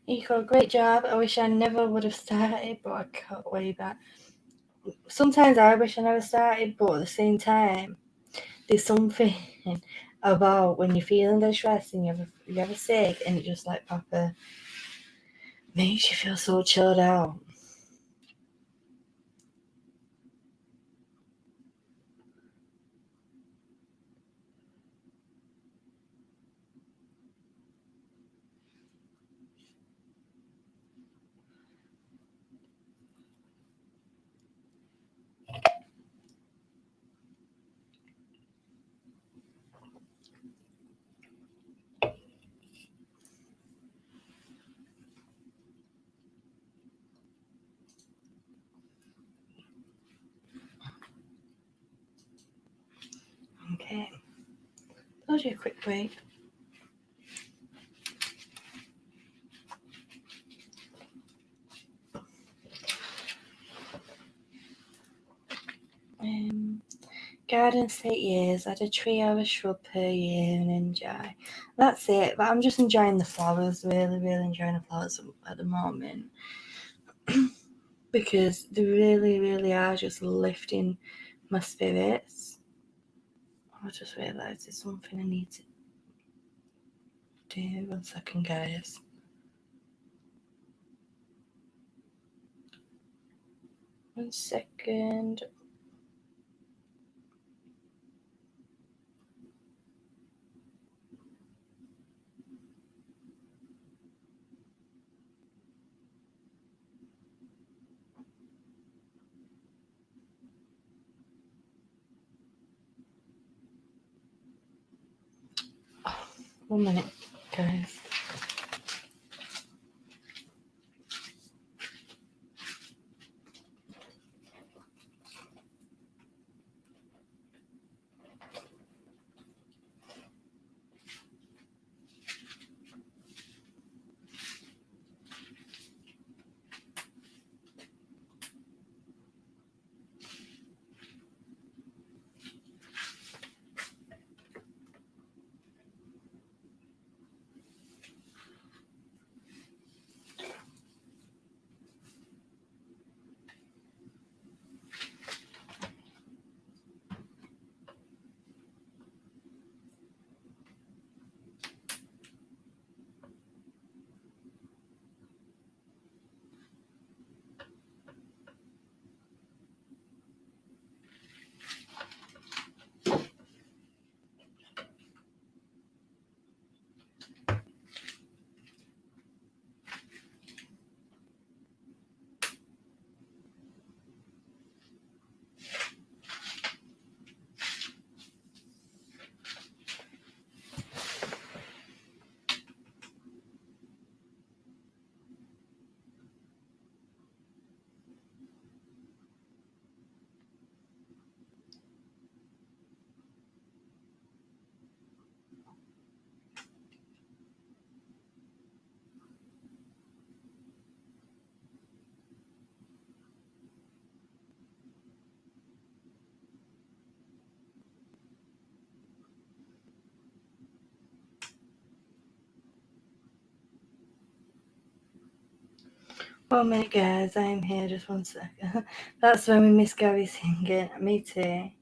Eco, great job. I wish I never would have started, but I can't wait that. Sometimes I wish I never started, but at the same time, there's something about when you're feeling distressed and you're ever sick, and it just like proper makes you feel so chilled out. Okay, I'll do a quick break. Garden 8 years, had a tree or a shrub per year and enjoy. That's it, but I'm just enjoying the flowers, really, really enjoying the flowers at the moment. Because they really, really are just lifting my spirits. I just realised there's something I need to do. 1 second, guys. 1 second. Oh, 1 minute, guys. 1 minute, guys. I am here. Just 1 second. That's when we miss Gary singing. Me too. It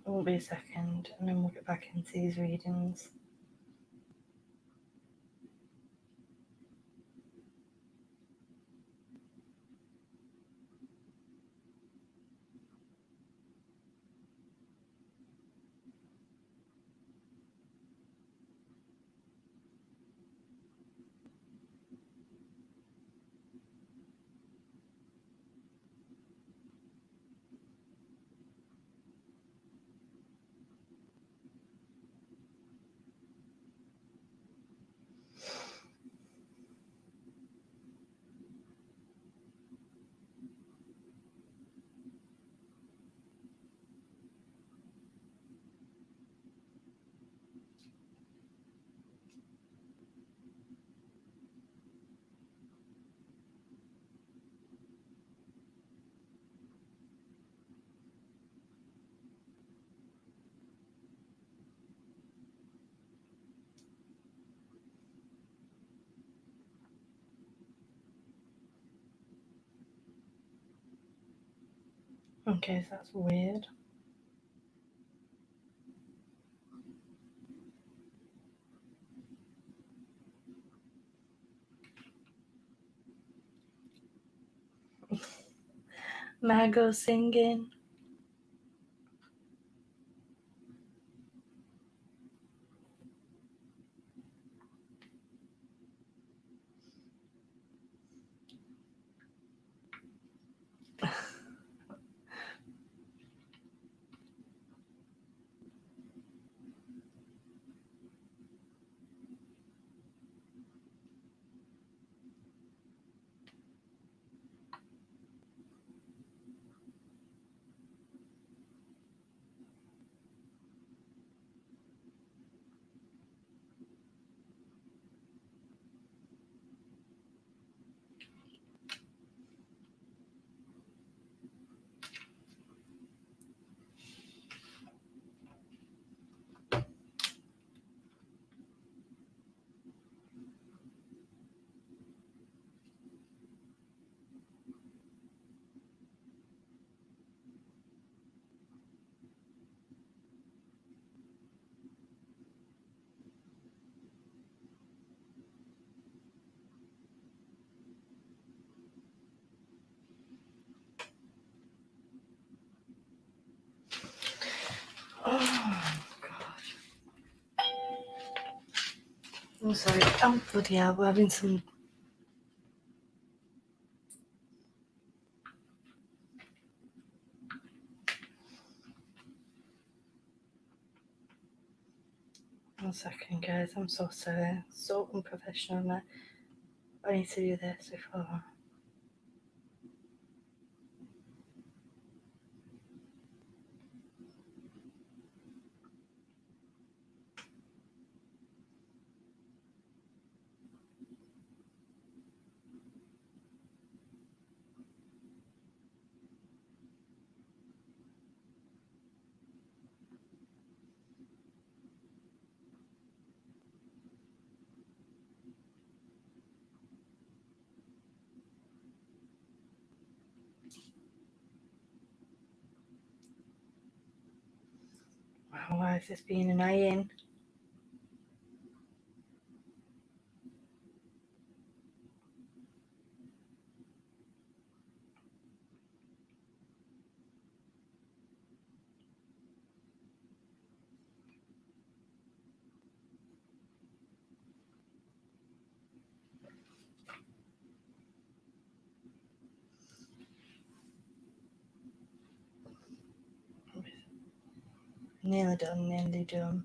won't be a second, and then we'll get back into these readings. Okay, so that's weird. Margot singing. Oh, God. I'm sorry. Oh, bloody hell. We're having some... One second, guys. I'm so sorry. So unprofessional. I need to do this before. Wow, why is this being annoying? Nearly done.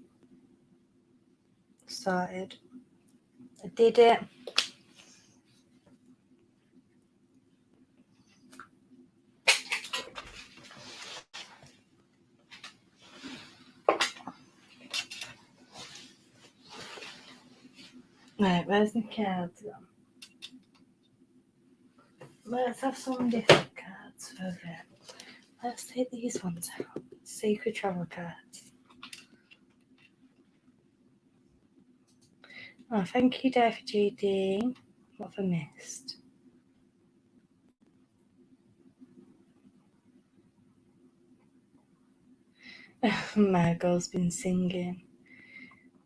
Started. I did it. Right, where's the cards gone? Let's have some different cards for it. Let's take these ones out. Sacred travel cards. Oh, thank you, Dave, for JD. What have I missed? Margot's been singing.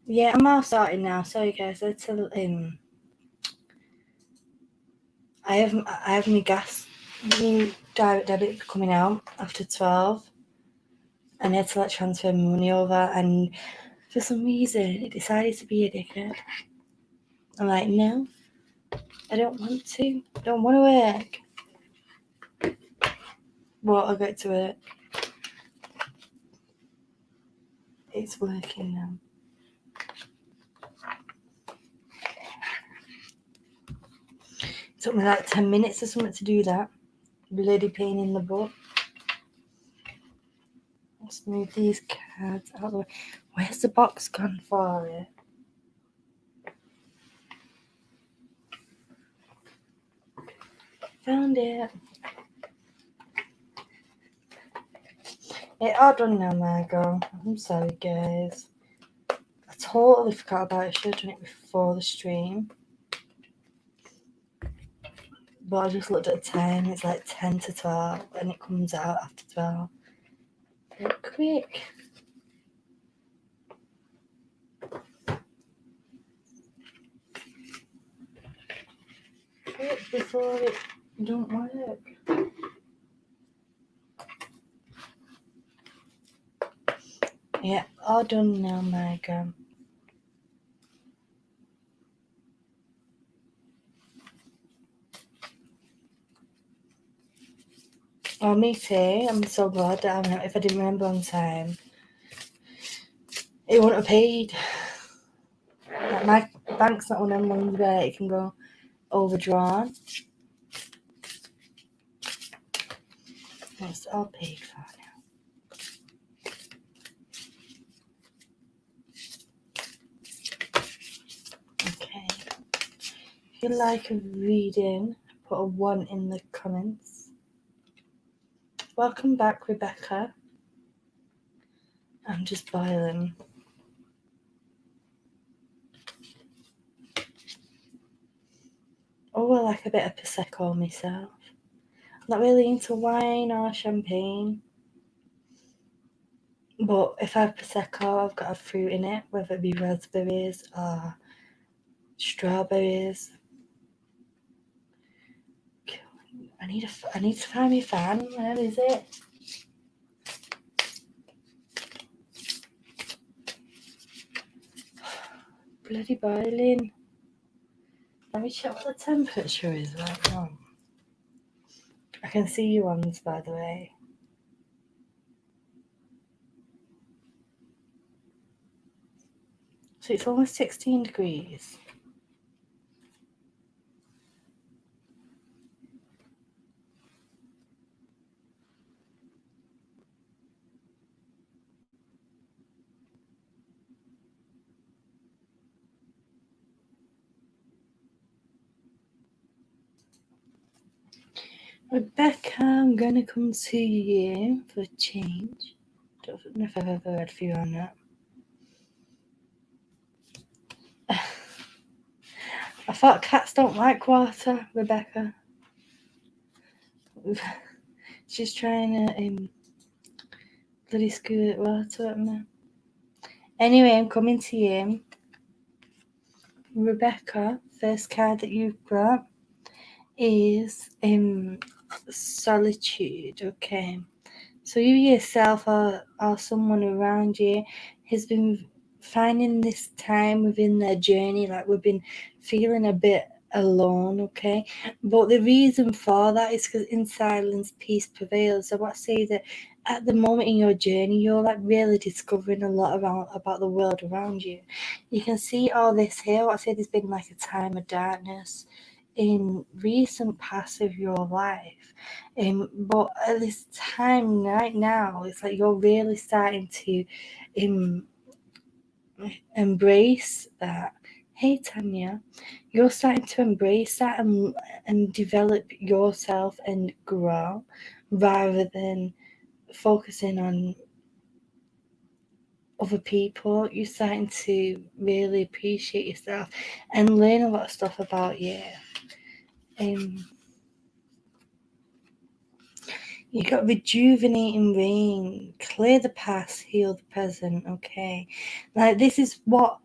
Yeah, I'm all sorted now. Sorry, guys. I tell him. I have my gas new direct debit coming out after 12, and I had to transfer my money over, and for some reason it decided to be a dickhead. I'm like, no, I don't want to. I don't want to work. Well, I'll get to it. It's working now. It took me like 10 minutes or something to do that. Bloody pain in the butt. Let's move these cards out of the way. Where's the box gone for it? Found it. It's all done now, Margot. I'm sorry, guys. I totally forgot about it. I should have done it before the stream. But I just looked at the time. It's like 10 to 12, and it comes out after 12. Very quick. Quick before it don't work. Yeah, all done now, Margot. Oh, me too. I'm so glad that if I didn't remember on time, it wouldn't have paid. Like my bank's not one of them ones where it can go overdrawn. It's all paid for now. Okay. If you like a reading, put a 1 in the comments. Welcome back, Rebecca. I'm just boiling. Oh, I like a bit of Prosecco myself. I'm not really into wine or champagne. But if I have Prosecco, I've got a fruit in it, whether it be raspberries or strawberries. I need to find my fan. Where is it? Bloody boiling. Let me check what the temperature is right now. I can see you ones, by the way. So it's almost 16 degrees. Rebecca, I'm going to come to you for a change. Don't know if I've ever read for you on that. I thought cats don't like water, Rebecca. She's trying to bloody squirt water at me. Anyway, I'm coming to you. Rebecca, first card that you've got is solitude. Okay, so you yourself or someone around you has been finding this time within their journey, like we've been feeling a bit alone. Okay, but the reason for that is because in silence peace prevails. So I say that at the moment in your journey, you're like really discovering a lot about the world around you. You can see all this here. I say there's been like a time of darkness in recent past of your life, but at this time right now, it's like you're really starting to embrace that Hey Tanya, you're starting to embrace that and develop yourself and grow rather than focusing on other people. You're starting to really appreciate yourself and learn a lot of stuff about you. You got rejuvenating rain, clear the past, heal the present. Okay, like this is what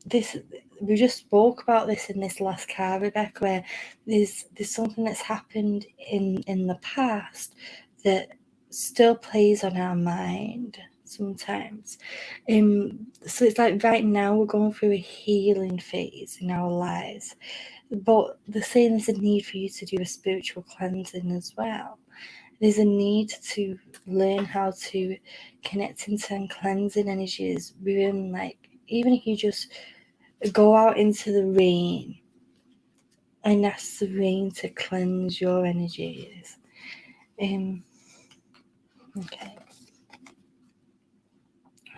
this we just spoke about this in this last card, Rebecca, where there's something that's happened in the past that still plays on our mind sometimes. So it's like right now we're going through a healing phase in our lives, but the same is a need for you to do a spiritual cleansing as well. There's a need to learn how to connect into and cleansing energies within, like, even if you just go out into the rain and ask the rain to cleanse your energies. Okay.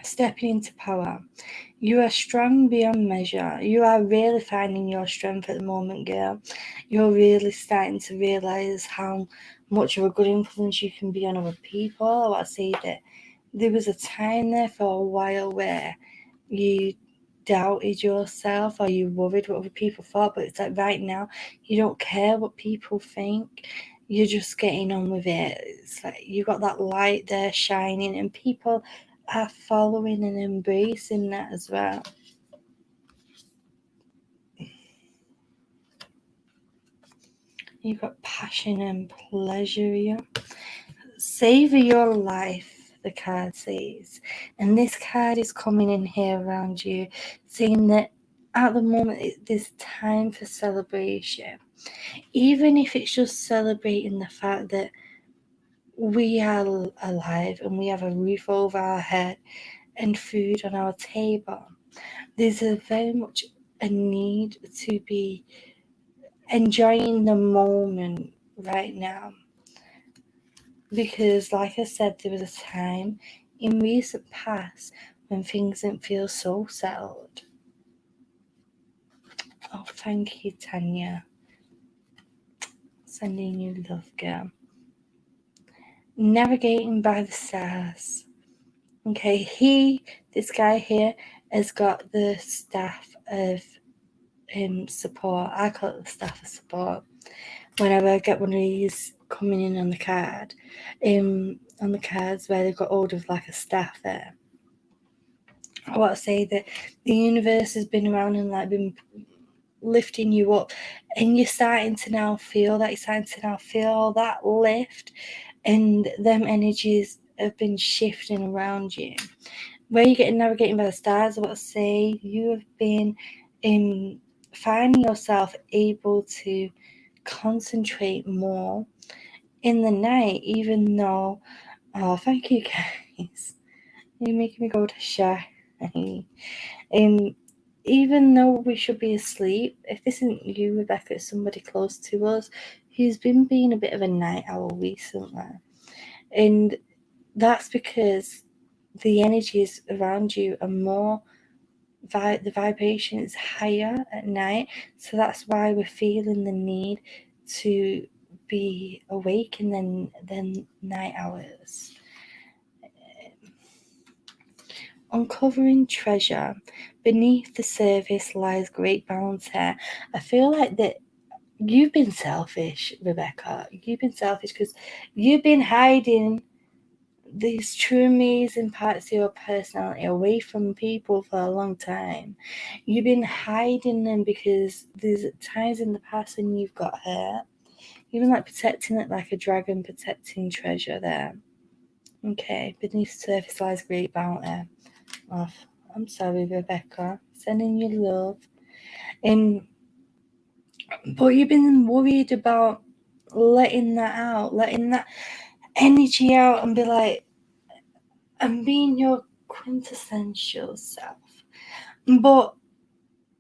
Stepping into power. You are strong beyond measure. You are really finding your strength at the moment, girl. You're really starting to realise how much of a good influence you can be on other people. I want to say that there was a time there for a while where you doubted yourself or you worried what other people thought, but it's like right now you don't care what people think. You're just getting on with it. It's like you got that light there shining and people are following and embracing that as well. You've got passion and pleasure here. Savor your life, the card says. And this card is coming in here around you, saying that at the moment there's time for celebration. Even if it's just celebrating the fact that we are alive and we have a roof over our head and food on our table. There's a very much a need to be enjoying the moment right now. Because, like I said, there was a time in recent past when things didn't feel so settled. Oh, thank you, Tanya. Sending you love, girl. Navigating by the stars. Okay, this guy here, has got the staff of support. I call it the staff of support. Whenever I get one of these coming in on the card, on the cards where they've got hold of like a staff there, I want to say that the universe has been around and like been lifting you up, and you're starting to now feel that. You're starting to now feel that lift, and them energies have been shifting around you. Where you're getting navigating by the stars, I want to say you have been finding yourself able to concentrate more in the night, even though, oh, thank you guys, you're making me go to shy. Even though we should be asleep, if this isn't you, Rebecca, it's somebody close to us who's been being a bit of a night owl recently, and that's because the energies around you are more, the vibration is higher at night, so that's why we're feeling the need to be awake in the night hours. Uncovering treasure. Beneath the surface lies great bounty. I feel like that you've been selfish, Rebecca. You've been selfish because you've been hiding these true amazing parts of your personality away from people for a long time. You've been hiding them because there's times in the past when you've got hurt. You've been like protecting it like a dragon protecting treasure there. Okay, beneath the surface lies great bounty. Oh, I'm sorry, Rebecca. Sending you love. But you've been worried about letting that out, letting that energy out and be like, and being your quintessential self. But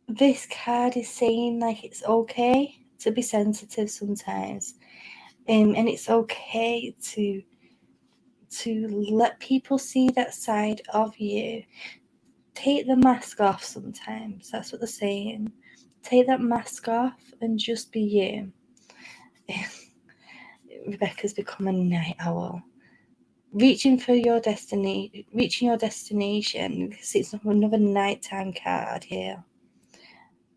this card is saying like it's okay to be sensitive sometimes, and it's okay to let people see that side of you. take the mask off sometimes. That's what they're saying. Take that mask off and just be you. Rebecca's become a night owl. Reaching your destination, because it's another nighttime card here.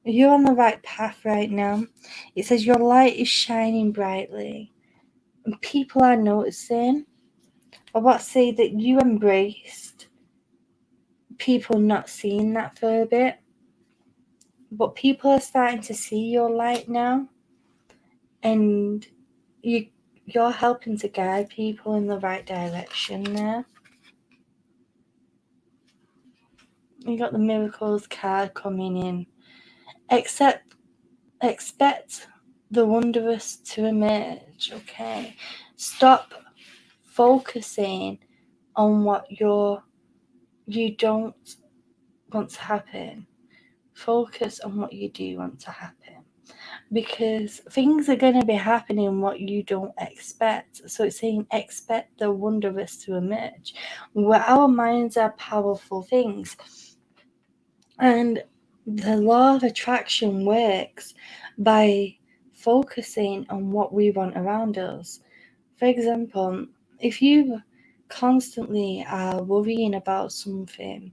You're on the right path right now. It says your light is shining brightly, and people are noticing. I want to say that you embraced people not seeing that for a bit, but people are starting to see your light now, and you're helping to guide people in the right direction there. You got the miracles card coming in. Expect the wondrous to emerge. Okay, stop focusing on what you don't want to happen. Focus on what you do want to happen, because things are going to be happening what you don't expect. So it's saying expect the wondrous to emerge. Where our minds are powerful things, and the law of attraction works by focusing on what we want around us. For example, if you constantly are worrying about something,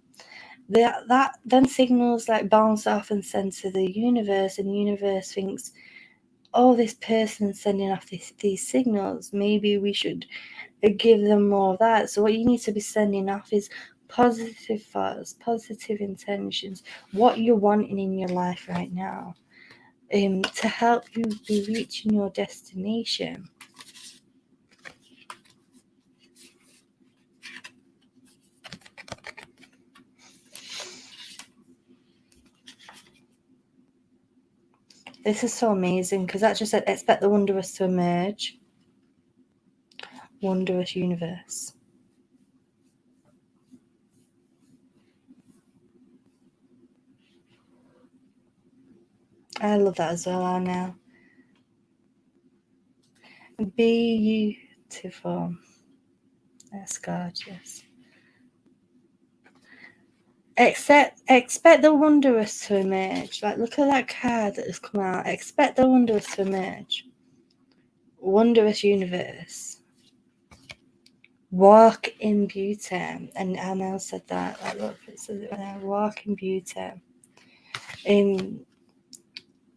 that then signals like bounce off and send to the universe, and the universe thinks, oh, this person's sending off these signals, maybe we should give them more of that. So what you need to be sending off is positive thoughts, positive intentions, what you're wanting in your life right now, to help you be reaching your destination. This is so amazing, because that just said expect the wondrous to emerge. Wondrous universe. I love that as well, Arnell. Be beautiful. That's gorgeous. Expect the wondrous to emerge. Like, look at that card that has come out. Expect the wondrous to emerge. Wondrous universe. Walk in beauty. And Arnell said that. Like, look, it says it right there. Walk in beauty.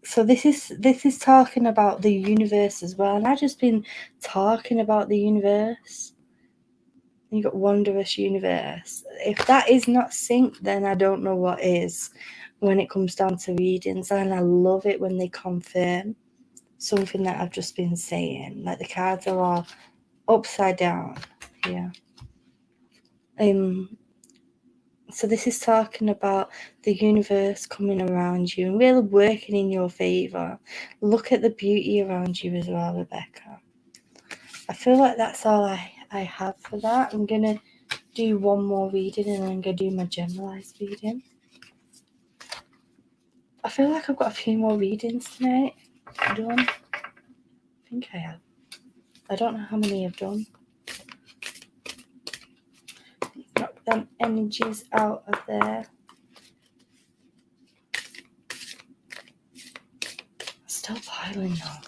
So this is talking about the universe as well, and I've just been talking about the universe. You got wondrous universe. If that is not synced, then I don't know what is when it comes down to readings. And I love it when they confirm something that I've just been saying. Like, the cards are all upside down here. So this is talking about the universe coming around you and really working in your favour. Look at the beauty around you as well, Rebecca. I feel like that's all I have for that. I'm going to do one more reading, and then I'm going to do my generalised reading. I feel like I've got a few more readings tonight done. I think I have. I don't know how many I've done. Knock them energies out of there. Still boiling now.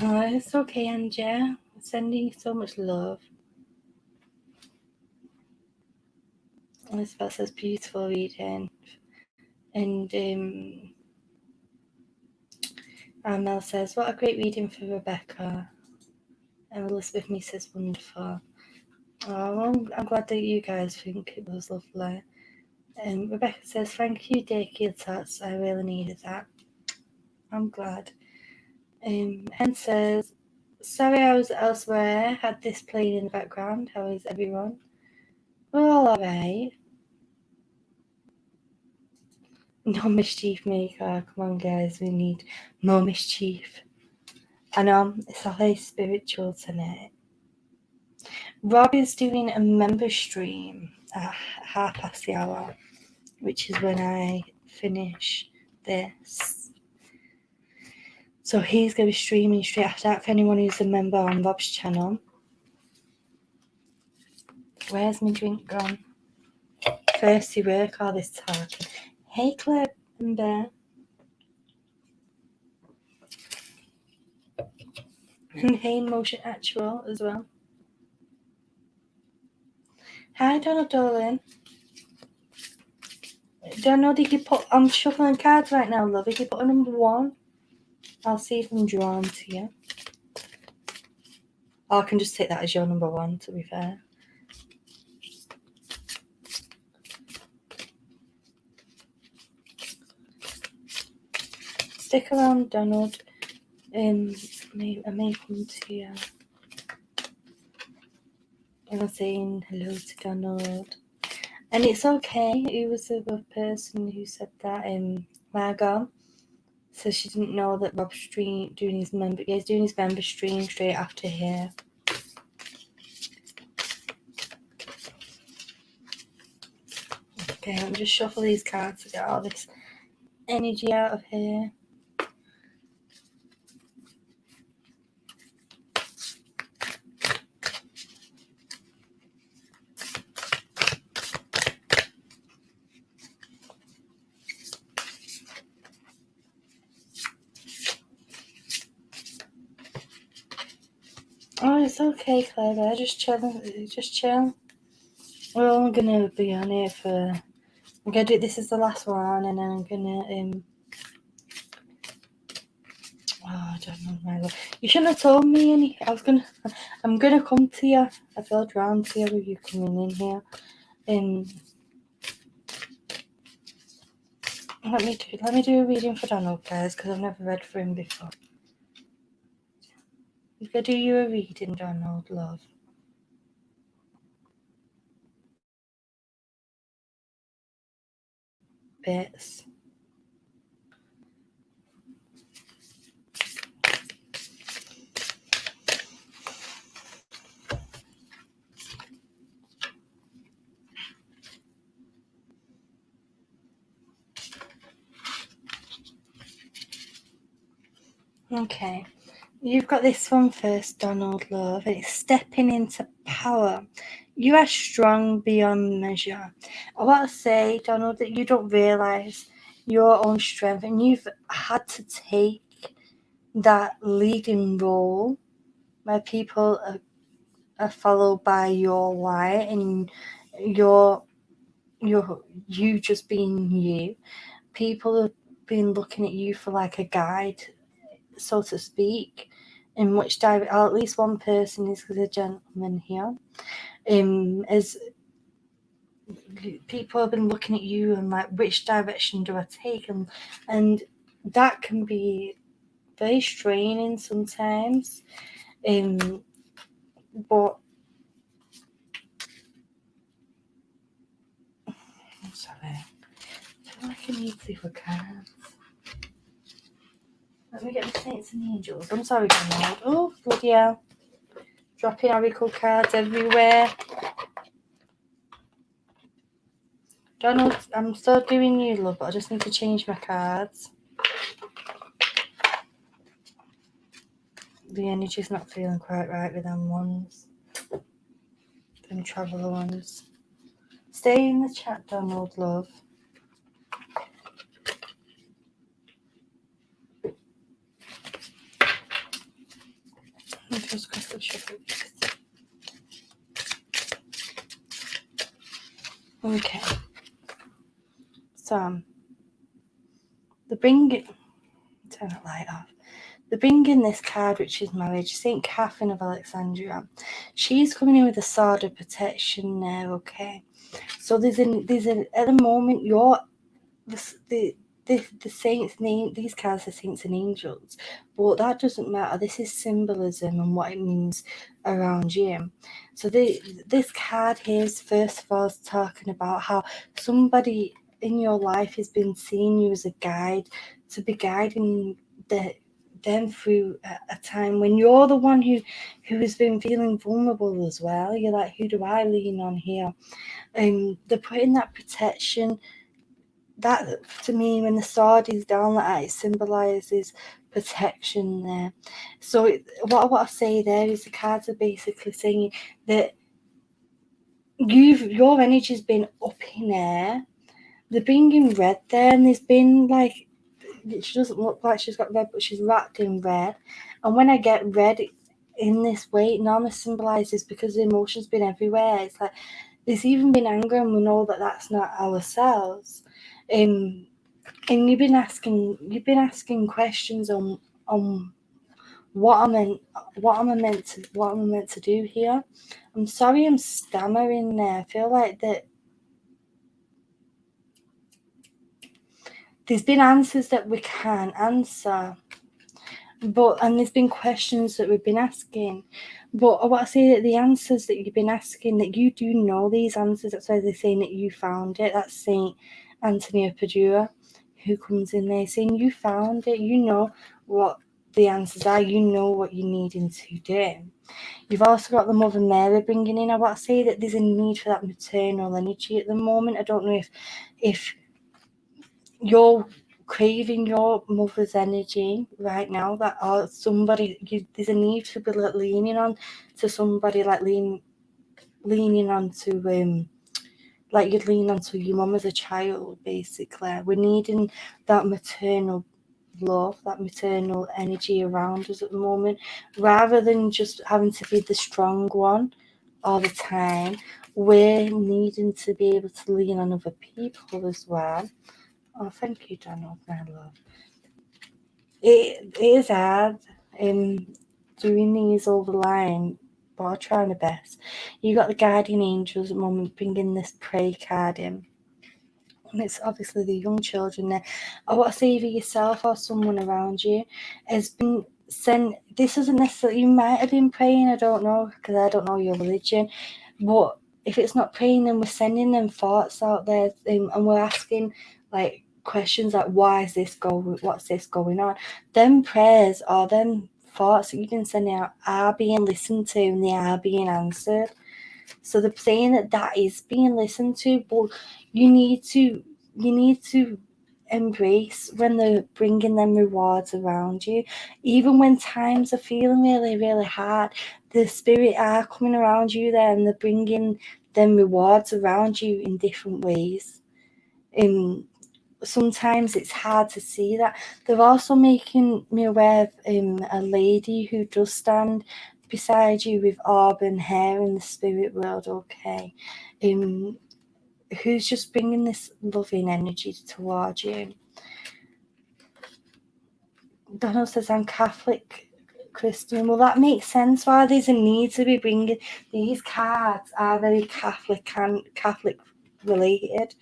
Oh, it's okay, Angie. I'm sending you so much love. Elizabeth says beautiful reading. And Mel says, what a great reading for Rebecca. And Elizabeth Me says, wonderful. Oh, well, I'm glad that you guys think it was lovely. And Rebecca says, thank you, dear KEELEYTALKS. I really needed that. I'm glad. Hen says, sorry I was elsewhere. Had this playing in the background. How is everyone? We're all alright. No mischief maker. Come on, guys. We need more mischief. I know it's a very spiritual tonight. Rob is doing a member stream at 1:30, which is when I finish this. So he's going to be streaming straight after that for anyone who's a member on Rob's channel. Where's my drink gone? Thirsty work all this talking. Hey, Claire and Bear. And hey, Motion Actual as well. Hi, Donald darling. Donald, if you put... I'm shuffling cards right now, love. If you put a number 1, I'll see if I'm drawn to you. Or I can just take that as your number 1, to be fair. Stick around, Donald. I may come to you. And I'm saying hello to Donald. And it's okay. It was the person who said that, Margot. So she didn't know that Rob's doing his member stream straight after here. Okay, let me just shuffle these cards to get all this energy out of here. Oh, it's okay, Claire. Just chill. We're only gonna be on here for... I'm gonna do... This is the last one, and then I'm gonna... Oh, I don't know, my love. You shouldn't have told me any... I'm gonna come to you. I feel drawn to you with you coming in here. Let me do a reading for Donald, guys, because I've never read for him before. I'm gonna do you a reading, Donald, love. Bits. Okay. You've got this one first, Donald, love. It's stepping into power. You are strong beyond measure. I want to say, Donald, that you don't realise your own strength, and you've had to take that leading role where people are followed by your light, and you just being you. People have been looking at you for like a guide, so to speak, in which at least one person is a gentleman here. As people have been looking at you and like, which direction do I take? And that can be very straining sometimes. But I'm sorry. I feel like I need to for cards. Let me get the saints and angels. I'm sorry, Donald. Oh, bloody hell. Dropping oracle cards everywhere. Donald, I'm still doing you, love, but I just need to change my cards. The energy's not feeling quite right with them ones. Them traveller ones. Stay in the chat, Donald, love. I'm just going to shuffle this. Okay. So, turn that light off. The bringing this card, which is marriage, St. Catherine of Alexandria. She's coming in with a sword of protection there, okay? So at the moment, the saints name, these cards are saints and angels, but that doesn't matter. This is symbolism and what it means around you. So this card here is first of all talking about how somebody in your life has been seeing you as a guide, to be guiding them through a time when you're the one who has been feeling vulnerable as well. You're like, who do I lean on here? They're putting that protection. That, to me, when the sword is down like that, it symbolises protection there. So what I want to say there is the cards are basically saying that your energy's been up in air. They're bringing red there, and there's been like, she doesn't look like she's got red, but she's wrapped in red. And when I get red in this way, it normally symbolises because the emotion's been everywhere. It's like there's even been anger, and we know that that's not ourselves. And you've been asking questions on what am I meant to do here. I'm sorry, I'm stammering there. I feel like that there's been answers that we can't answer, and there's been questions that we've been asking. But I want to say that the answers that you've been asking, that you do know these answers. That's why they're saying that you found it. That's Saint Anthony of Padua, who comes in there saying you found it. You know what the answers are. You know what you're needing to do. You've also got the Mother Mary bringing in. I want to say that there's a need for that maternal energy at the moment. I don't know if you're craving your mother's energy right now, that or somebody, there's a need to be like leaning on to somebody, like leaning on to like you'd lean onto your mum as a child. Basically, we're needing that maternal love, that maternal energy around us at the moment, rather than just having to be the strong one all the time. We're needing to be able to lean on other people as well. Oh, thank you, Donald, my love. It is hard doing these over the line, but I'm trying my best. You got the guardian angels at the moment bringing this pray card in. And it's obviously the young children there. I want to say either yourself or someone around you has been sent. This isn't necessarily, you might have been praying, I don't know, because I don't know your religion. But if it's not praying, then we're sending them thoughts out there, and we're asking like questions like, why is this going, what's this going on? Them prayers or them thoughts that you've been sending out are being listened to, and they are being answered. So they're saying that is being listened to, but you need to embrace when they're bringing them rewards around you. Even when times are feeling really, really hard, the spirit are coming around you there, and they're bringing them rewards around you in different ways. Sometimes it's hard to see that. They're also making me aware of a lady who does stand beside you with auburn hair in the spirit world, okay? Who's just bringing this loving energy towards you. Donald says, I'm Catholic Christian. Well, that makes sense why there's a need to be bringing these cards. Are very Catholic related.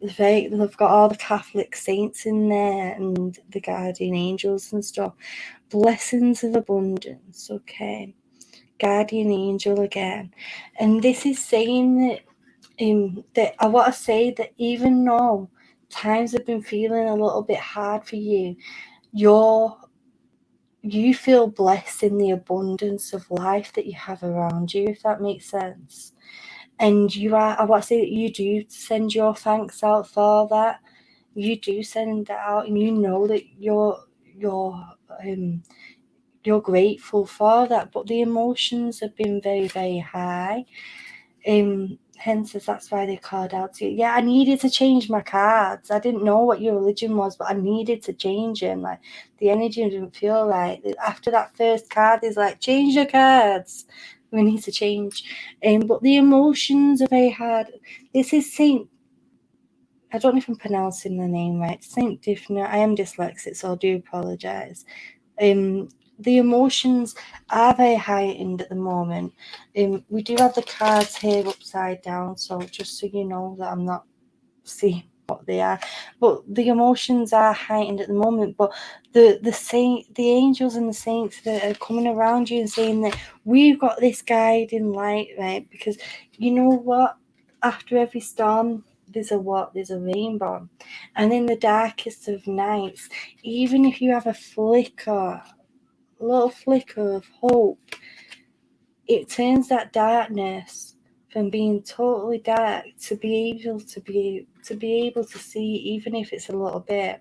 They've got all the Catholic saints in there and the guardian angels and stuff. Blessings of abundance, okay. Guardian angel again. And this is saying that I want to say that even though times have been feeling a little bit hard for you, you feel blessed in the abundance of life that you have around you, if that makes sense. And I want to say that you do send your thanks out for that. You do send it out, and you know that you're grateful for that. But the emotions have been very, very high. Hence, that's why they called out to you. Yeah, I needed to change my cards. I didn't know what your religion was, but I needed to change them. Like, the energy didn't feel right. After that first card, is like, change your cards. We need to change. But the emotions are very hard. This is Saint, I don't know if I'm pronouncing the name right, Saint Diffna. I am dyslexic, so I do apologise. The emotions are very heightened at the moment. We do have the cards here upside down, so just so you know that I'm not seeing what they are. But the emotions are heightened at the moment. But the angels and the saints that are coming around you and saying that we've got this guiding light, right? Because you know what? After every storm, there's a rainbow. And in the darkest of nights, even if you have a little flicker of hope, it turns that darkness from being totally dark to be able to see, even if it's a little bit.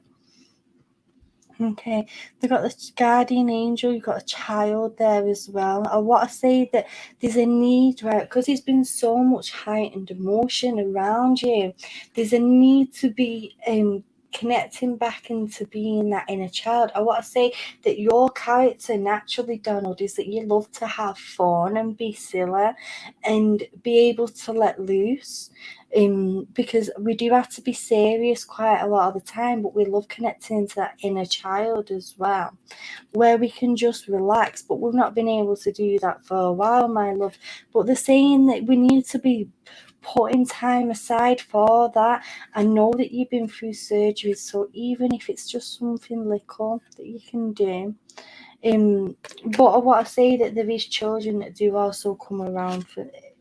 Okay, they've got the guardian angel, you've got a child there as well. I want to say that there's a need, right, because there's been so much heightened emotion around you. There's a need to be connecting back into being that inner child. I want to say that your character naturally, Donald, is that you love to have fun and be silly and be able to let loose. Because we do have to be serious quite a lot of the time, but we love connecting to that inner child as well, where we can just relax. But we've not been able to do that for a while, my love. But they're saying that we need to be putting time aside for that. I know that you've been through surgery, so even if it's just something little that you can do. But I want to say that there is children that do also come around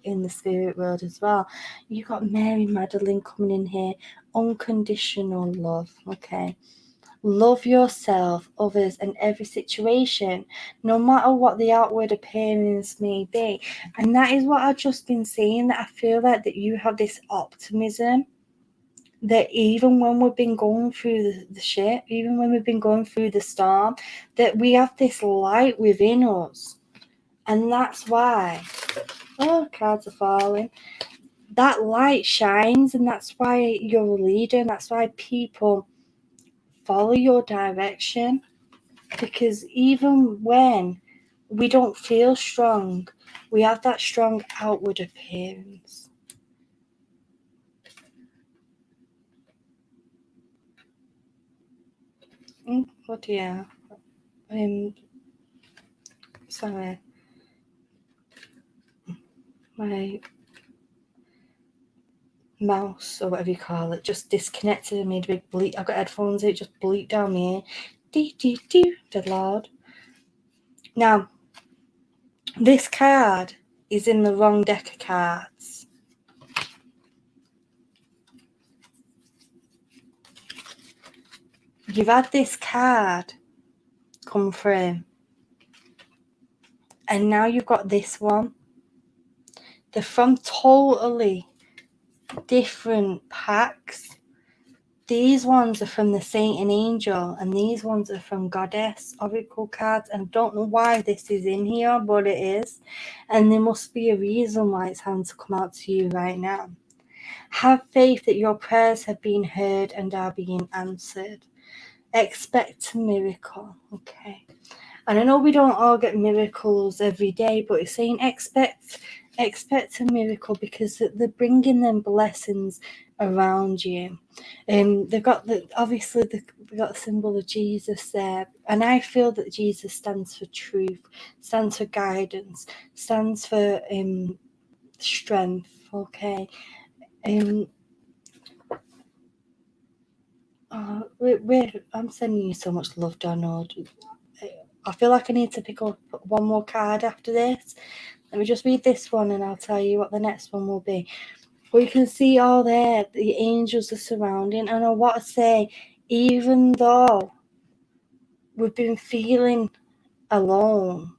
in the spirit world as well. You've got Mary Magdalene coming in here. Unconditional love. Okay. Love yourself, others, and every situation, no matter what the outward appearance may be. And that is what I've just been saying, that I feel like that you have this optimism, that even when we've been going through the shit, even when we've been going through the storm, that we have this light within us. And that's why, cards are falling. That light shines, and that's why you're a leader, and that's why people follow your direction. Because even when we don't feel strong, we have that strong outward appearance. Oh dear. Sorry. My mouse, or whatever you call it, just disconnected and made a big bleep. I've got headphones, it just bleeped down my ear. Dead loud. Now, this card is in the wrong deck of cards. You've had this card come through, and now you've got this one. They're from totally different packs. These ones are from the Saint and Angel, and these ones are from Goddess Oracle cards. And I don't know why this is in here, but it is. And there must be a reason why it's having to come out to you right now. Have faith that your prayers have been heard and are being answered. Expect a miracle. Okay. And I know we don't all get miracles every day, but it's saying expect a miracle, because they're bringing them blessings around you. They've got they've got the symbol of Jesus there, and I feel that Jesus stands for truth, stands for guidance, stands for strength. Okay. I'm sending you so much love, Donald. I feel like I need to pick up one more card after this. Let me just read this one and I'll tell you what the next one will be. But you can see all there, the angels are surrounding. And I want to say, even though we've been feeling alone,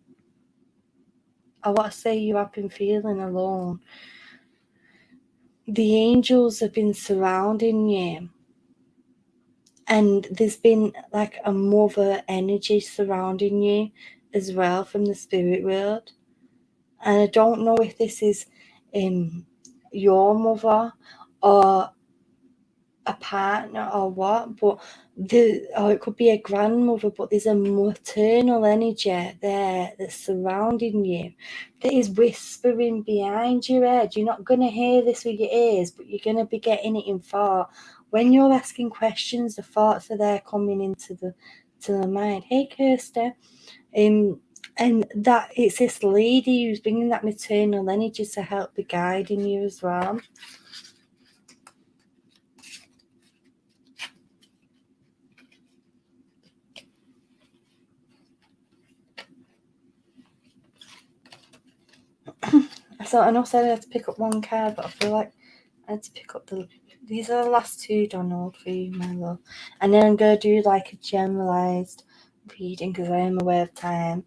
I want to say you have been feeling alone. The angels have been surrounding you. And there's been like a mother energy surrounding you as well from the spirit world. And I don't know if this is your mother or a partner or what, but or it could be a grandmother, but there's a maternal energy there that's surrounding you, that is whispering behind your head. You're not going to hear this with your ears, but you're going to be getting it in thought. When you're asking questions, the thoughts are there coming into the mind. Hey, Kirsty. And that it's this lady who's bringing that maternal energy to help be guiding you as well. So I know I said I had to pick up one card, but I feel like I had to pick up these are the last two, Donald, for you, my love. And then I'm going to do like a generalised reading because I am aware of time.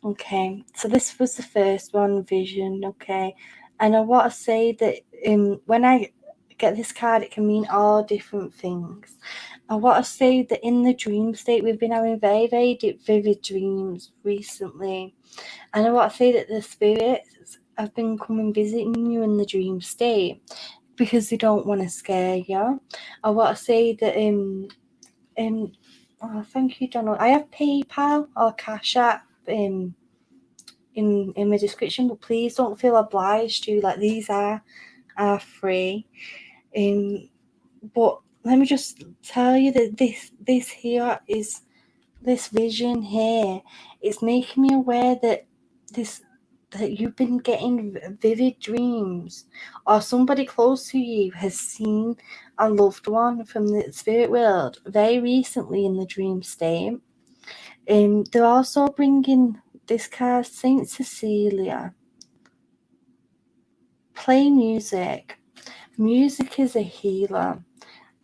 Okay, so this was the first one, vision. Okay, and I want to say that when I get this card, it can mean all different things. I want to say that in the dream state, we've been having very, very vivid dreams recently. And I want to say that the spirits have been coming visiting you in the dream state because they don't want to scare you. I want to say that oh, thank you, Donald. I have PayPal or Cash App in my description, but please don't feel obliged to. Like, these are free. But let me just tell you that this here is this vision here. It's making me aware that you've been getting vivid dreams, or somebody close to you has seen a loved one from the spirit world very recently in the dream state. They're also bringing this card, Saint Cecilia. Play music. Music is a healer.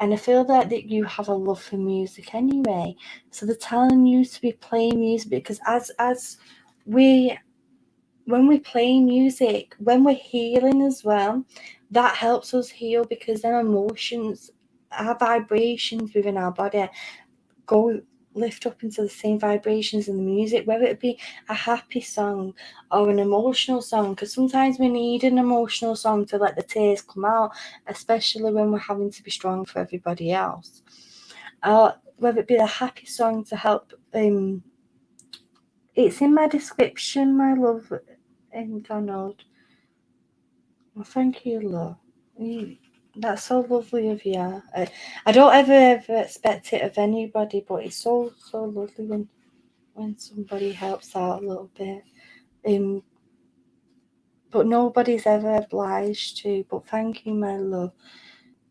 And I feel that you have a love for music anyway. So they're telling you to be playing music, because when we play music, when we're healing as well, that helps us heal, because then emotions, our vibrations within our body lift up into the same vibrations in the music, whether it be a happy song or an emotional song, because sometimes we need an emotional song to let the tears come out, especially when we're having to be strong for everybody else. Whether it be a happy song to help. It's in my description, my love, Donald. Well, thank you, love. That's so lovely of you. I don't ever expect it of anybody, but it's so lovely when somebody helps out a little bit. But nobody's ever obliged to. But thank you, my love.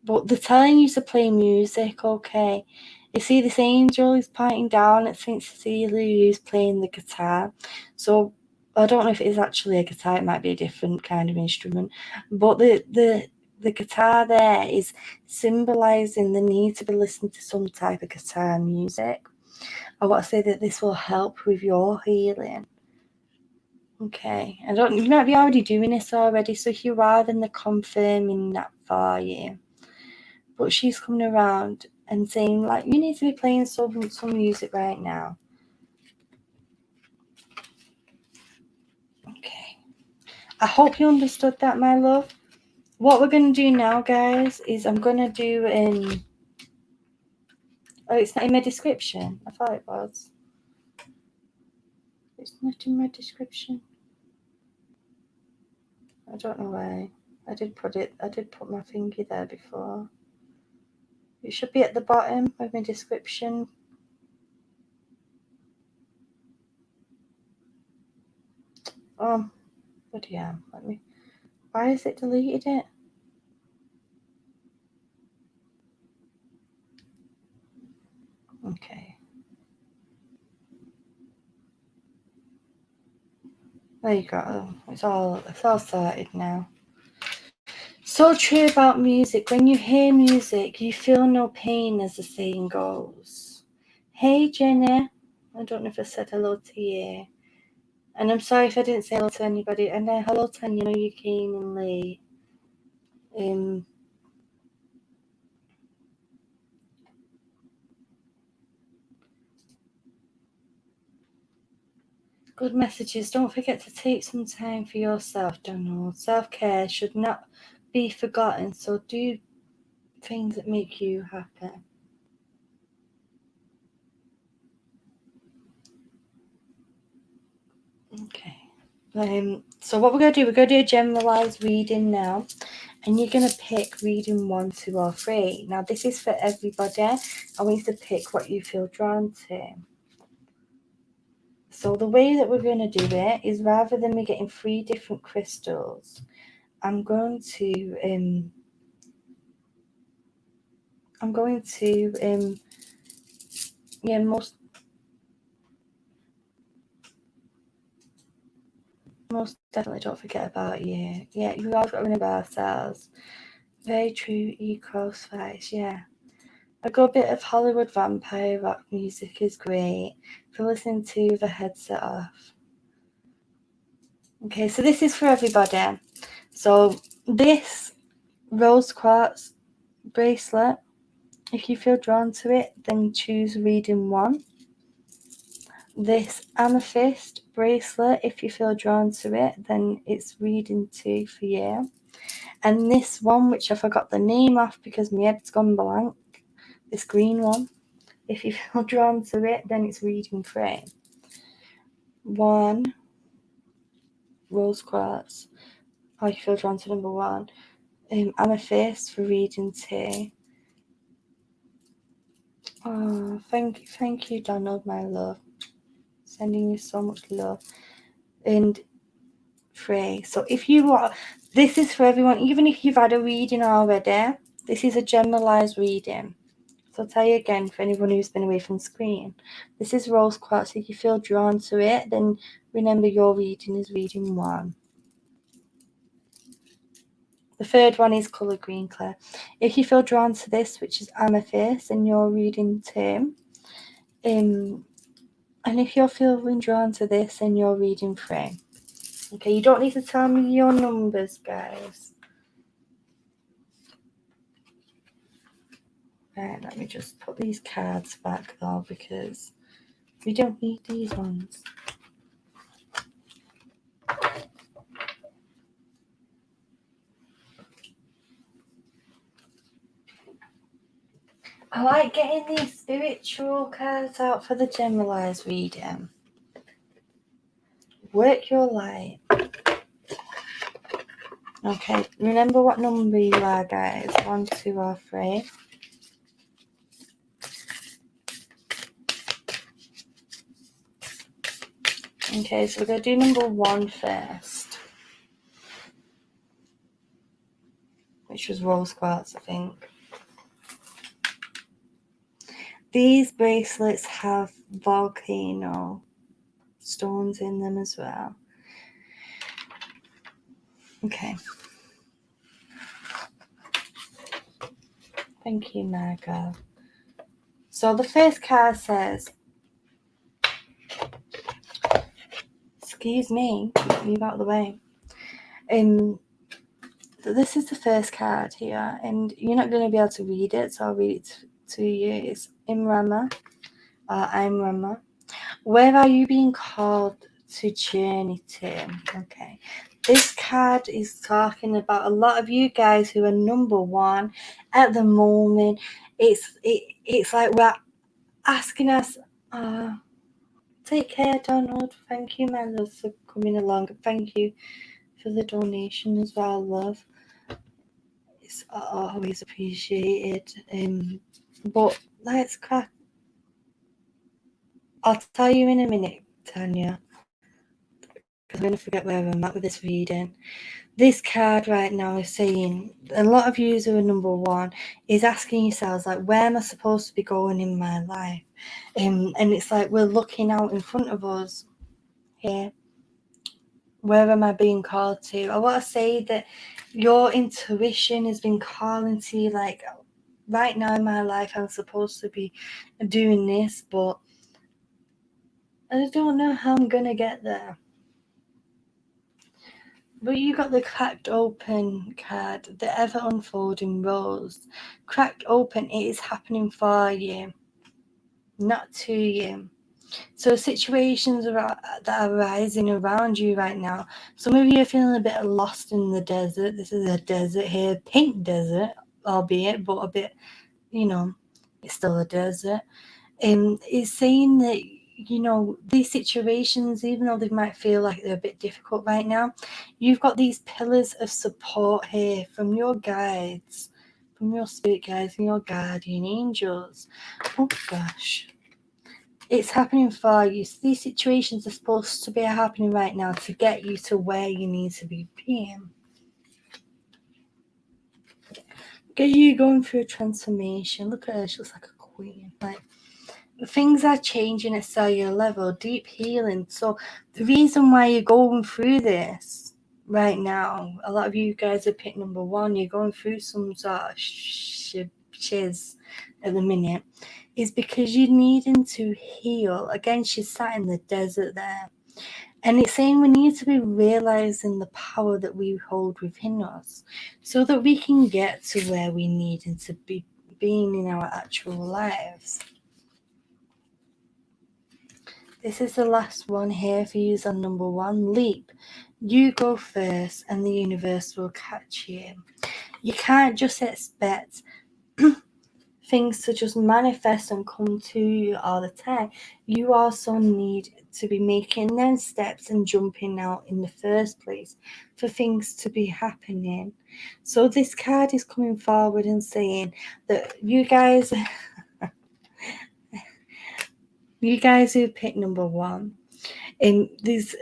But they're telling you to play music, okay? You see, this angel is pointing down at Saint Cecilia, who's playing the guitar. So I don't know if it is actually a guitar. It might be a different kind of instrument. But the guitar there is symbolizing the need to be listening to some type of guitar music. I want to say that this will help with your healing. Okay, you might be already doing this already, so if you are, then they're confirming that for you. But she's coming around and saying, like, you need to be playing some music right now. Okay, I hope you understood that, my love. What we're going to do now, guys, is I'm going to do oh, it's not in my description. I thought it was. It's not in my description. I don't know why. I did put my finger there before. It should be at the bottom of my description. Oh, but yeah, why is it deleted it? Okay. There you go. It's all sorted now. So true about music. When you hear music, you feel no pain, as the saying goes. Hey, Jenny. I don't know if I said hello to you. And I'm sorry if I didn't say hello to anybody. And then hello, Tanya. I know you came in late. Good messages. Don't forget to take some time for yourself, Donald. Self-care should not be forgotten. So do things that make you happy. Okay. So what we're going to do a generalized reading now. And you're going to pick reading 1, 2, or 3. Now, this is for everybody. I want you to pick what you feel drawn to. So the way that we're going to do it is, rather than me getting 3 different crystals, I'm going to most definitely don't forget about you. Yeah, we've all got to remember ourselves. Very true, E-Crossface, yeah. A good bit of Hollywood vampire rock music is great for listening to with a headset off. Okay, so this is for everybody. So this rose quartz bracelet. If you feel drawn to it, then choose reading 1. This amethyst bracelet, if you feel drawn to it, then it's reading 2 for you. And this one, which I forgot the name of because my head's gone blank, this green one, if you feel drawn to it, then it's reading 3. 1, rose quartz. Oh, you feel drawn to number 1. Amethyst for reading 2. Oh, thank you, Donald, my love. Sending you so much love. And 3. So if you want, this is for everyone, even if you've had a reading already, this is a generalized reading. So I'll tell you again, for anyone who's been away from screen, this is rose quartz. If you feel drawn to it, then remember your reading is reading 1. The third one is colour green clear. If you feel drawn to this, which is amethyst, then you're reading 2. And if you're feeling drawn to this, then you're reading 3. Okay, you don't need to tell me your numbers, guys. Right, let me just put these cards back though, because we don't need these ones. I like getting these spiritual cards out for the generalized reading. Work your light. Okay, remember what number you are, guys. 1, 2, or 3. Okay, so we're going to do number 1 first, which was rose quartz, I think. These bracelets have volcano stones in them as well. Okay. Thank you, Margot. So the first card says, excuse me, move out of the way. This is the first card here, and you're not going to be able to read it, so I'll read it to you. It's I'm Rama. Where are you being called to journey to? Okay. This card is talking about a lot of you guys who are number 1 at the moment. It's like we're asking us, take care, Donald. Thank you, my love, for coming along. Thank you for the donation as well, love. It's always appreciated. But let's crack. I'll tell you in a minute, Tanya, because I'm going to forget where I'm at with this reading. This card right now is saying, a lot of you who are number 1 is asking yourselves, like, where am I supposed to be going in my life? And it's like we're looking out in front of us here. Where am I being called to? I want to say that your intuition has been calling to you, like, right now in my life I'm supposed to be doing this, but I don't know how I'm going to get there. But you got the cracked open card, the ever unfolding rose. Cracked open, it is happening for you, not to you. So situations that are rising around you right now. Some of you are feeling a bit lost in the desert. This is a desert here, pink desert, albeit, but a bit, it's still a desert. It's saying that, these situations, even though they might feel like they're a bit difficult right now, you've got these pillars of support here from your guides, from your spirit guides and your guardian angels. Oh gosh. It's happening for you. So these situations are supposed to be happening right now to get you to where you need to be being. Because you're going through a transformation. Look at her, she looks like a queen. Like, things are changing at cellular level, deep healing. So the reason why you're going through this right now, a lot of you guys are picked number 1, you're going through some sort of shiz at the minute, is because you're needing to heal. Again, she's sat in the desert there. And it's saying we need to be realizing the power that we hold within us so that we can get to where we need to be being in our actual lives. This is the last one here for you on number 1. Leap. You go first and the universe will catch you. You can't just expect things to just manifest and come to you all the time. You also need to be making them steps and jumping out in the first place for things to be happening. So this card is coming forward and saying that you guys who picked number 1, in these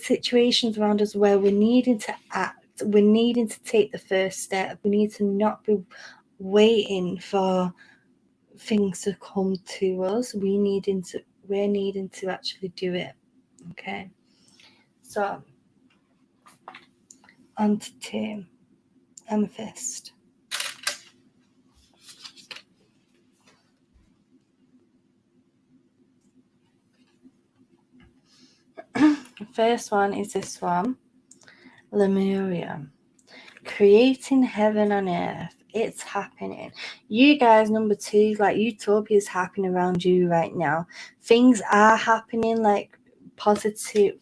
situations around us where we're needing to act, we're needing to take the first step, we need to not be waiting for things to come to us. We're needing to actually do it. Okay, so on to 2, amethyst. The first one is this one, Lemuria. Creating heaven on earth. It's happening. You guys, number 2, like utopia is happening around you right now. Things are happening, like positivity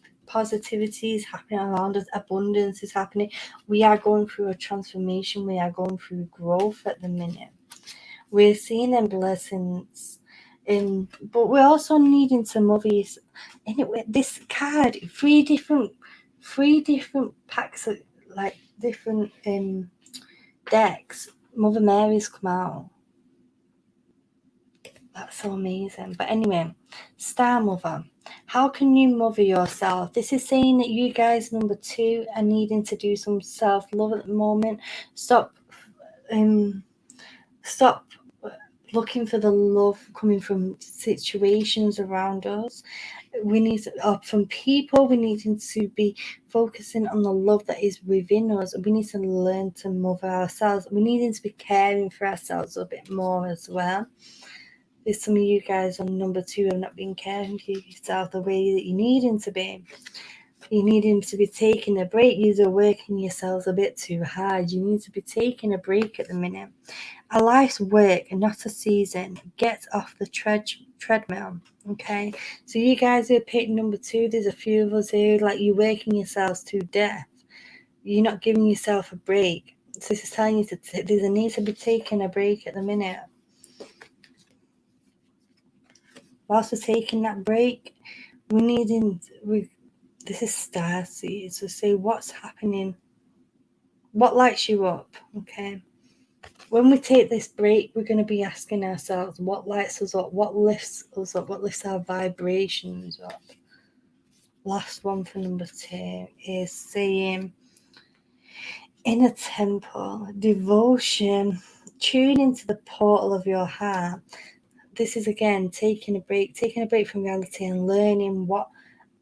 is happening around us. Abundance is happening. We are going through a transformation. We are going through growth at the minute. We're seeing them blessings. But we're also needing to mother yourself. Anyway, this card, 3 different packs of like different decks. Mother Mary's come out. That's so amazing. But anyway, Star Mother. How can you mother yourself? This is saying that you guys, number 2, are needing to do some self-love at the moment. Stop looking for the love coming from situations around us. We need to, from people, we need to be focusing on the love that is within us. We need to learn to mother ourselves. We need to be caring for ourselves a bit more as well. There's some of you guys on number 2 have not been caring for yourself the way that you need to be. You need to be taking a break. You're working yourselves a bit too hard. You need to be taking a break at the minute. A life's work, not a season. Get off the treadmill. Okay, so you guys who picked number 2, there's a few of us here, like you're working yourselves to death. You're not giving yourself a break. So this is telling you there's a need to be taking a break at the minute. Whilst we're taking that break, this is starseed. So say what's happening, what lights you up, okay? When we take this break, we're going to be asking ourselves what lights us up, what lifts us up, what lifts our vibrations up. Last one for number 2 is saying in a temple, devotion, tune into the portal of your heart. This is again taking a break from reality and learning what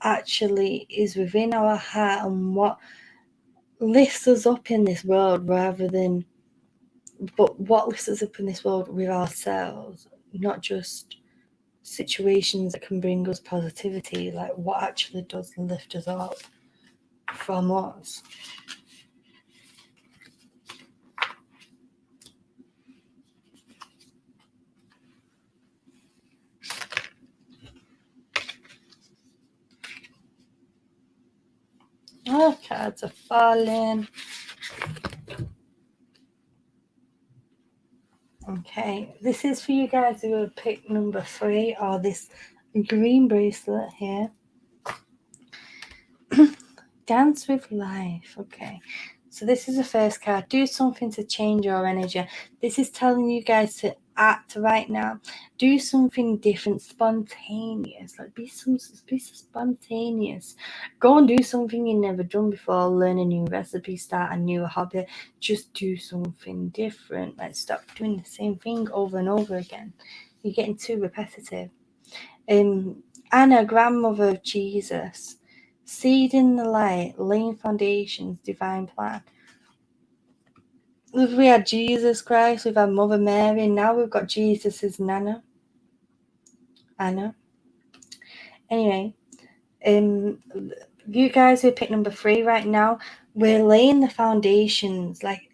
actually is within our heart and what lifts us up in this world but what lifts us up in this world with ourselves, not just situations that can bring us positivity, like what actually does lift us up from us. Oh, cards are falling. Okay, this is for you guys who have picked number 3 or this green bracelet here. Dance with life. Okay, so this is the first card. Do something to change your energy. This is telling you guys to act right now. Do something different, spontaneous. Like be spontaneous. Go and do something you've never done before. Learn a new recipe, start a new hobby. Just do something different. Like stop doing the same thing over and over again. You're getting too repetitive. Anna, grandmother of Jesus. Seed in the light, laying foundations, divine plan. We had Jesus Christ, we've had Mother Mary, and now we've got Jesus' Nana. Anna. Anyway, You guys who pick number 3 right now, we're laying the foundations, like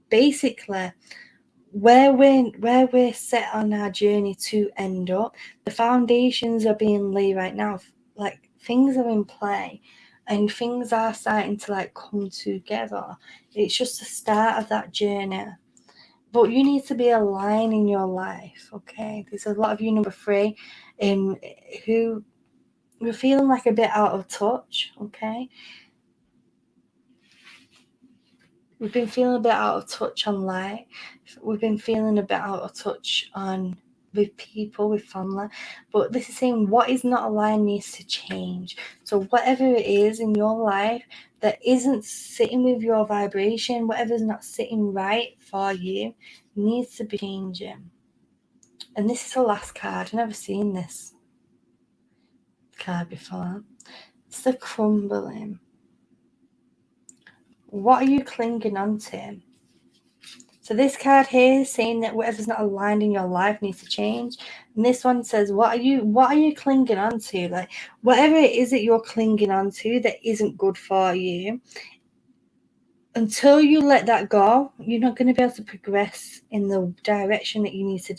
basically where we're set on our journey to end up. The foundations are being laid right now. Like things are in play and things are starting to like come together. It's just the start of that journey. But you need to be aligned in your life, okay? There's a lot of you, number 3, who we're feeling like a bit out of touch, okay? We've been feeling a bit out of touch on life. We've been feeling a bit out of touch with people, with family. But this is saying what is not aligned needs to change. So whatever it is in your life that isn't sitting with your vibration, whatever's not sitting right for you, needs to be changing. And this is the last card. I've never seen this card before. It's the crumbling. What are you clinging on to? So this card here is saying that whatever's not aligned in your life needs to change. And this one says, what are you clinging on to? Like whatever it is that you're clinging on to that isn't good for you, until you let that go, you're not going to be able to progress in the direction that you need to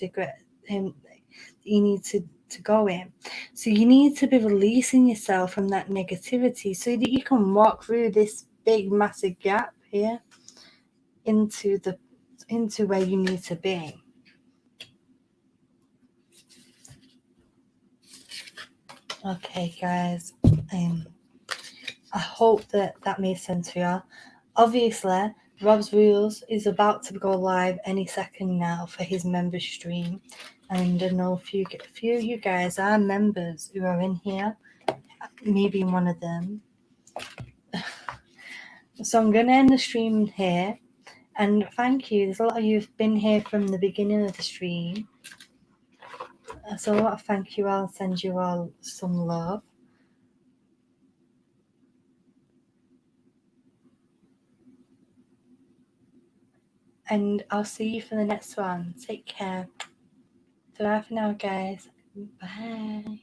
go in. So you need to be releasing yourself from that negativity so that you can walk through this big massive gap here into where you need to be. Okay, guys, I hope that made sense for you. Obviously, Rob's Rules is about to go live any second now for his member stream, and I know a few of you guys are members who are in here, maybe one of them. So I'm going to end the stream here, and thank you. There's a lot of you who've been here from the beginning of the stream. So I want to thank you all, send you all some love. And I'll see you for the next one. Take care. Bye for now, guys. Bye.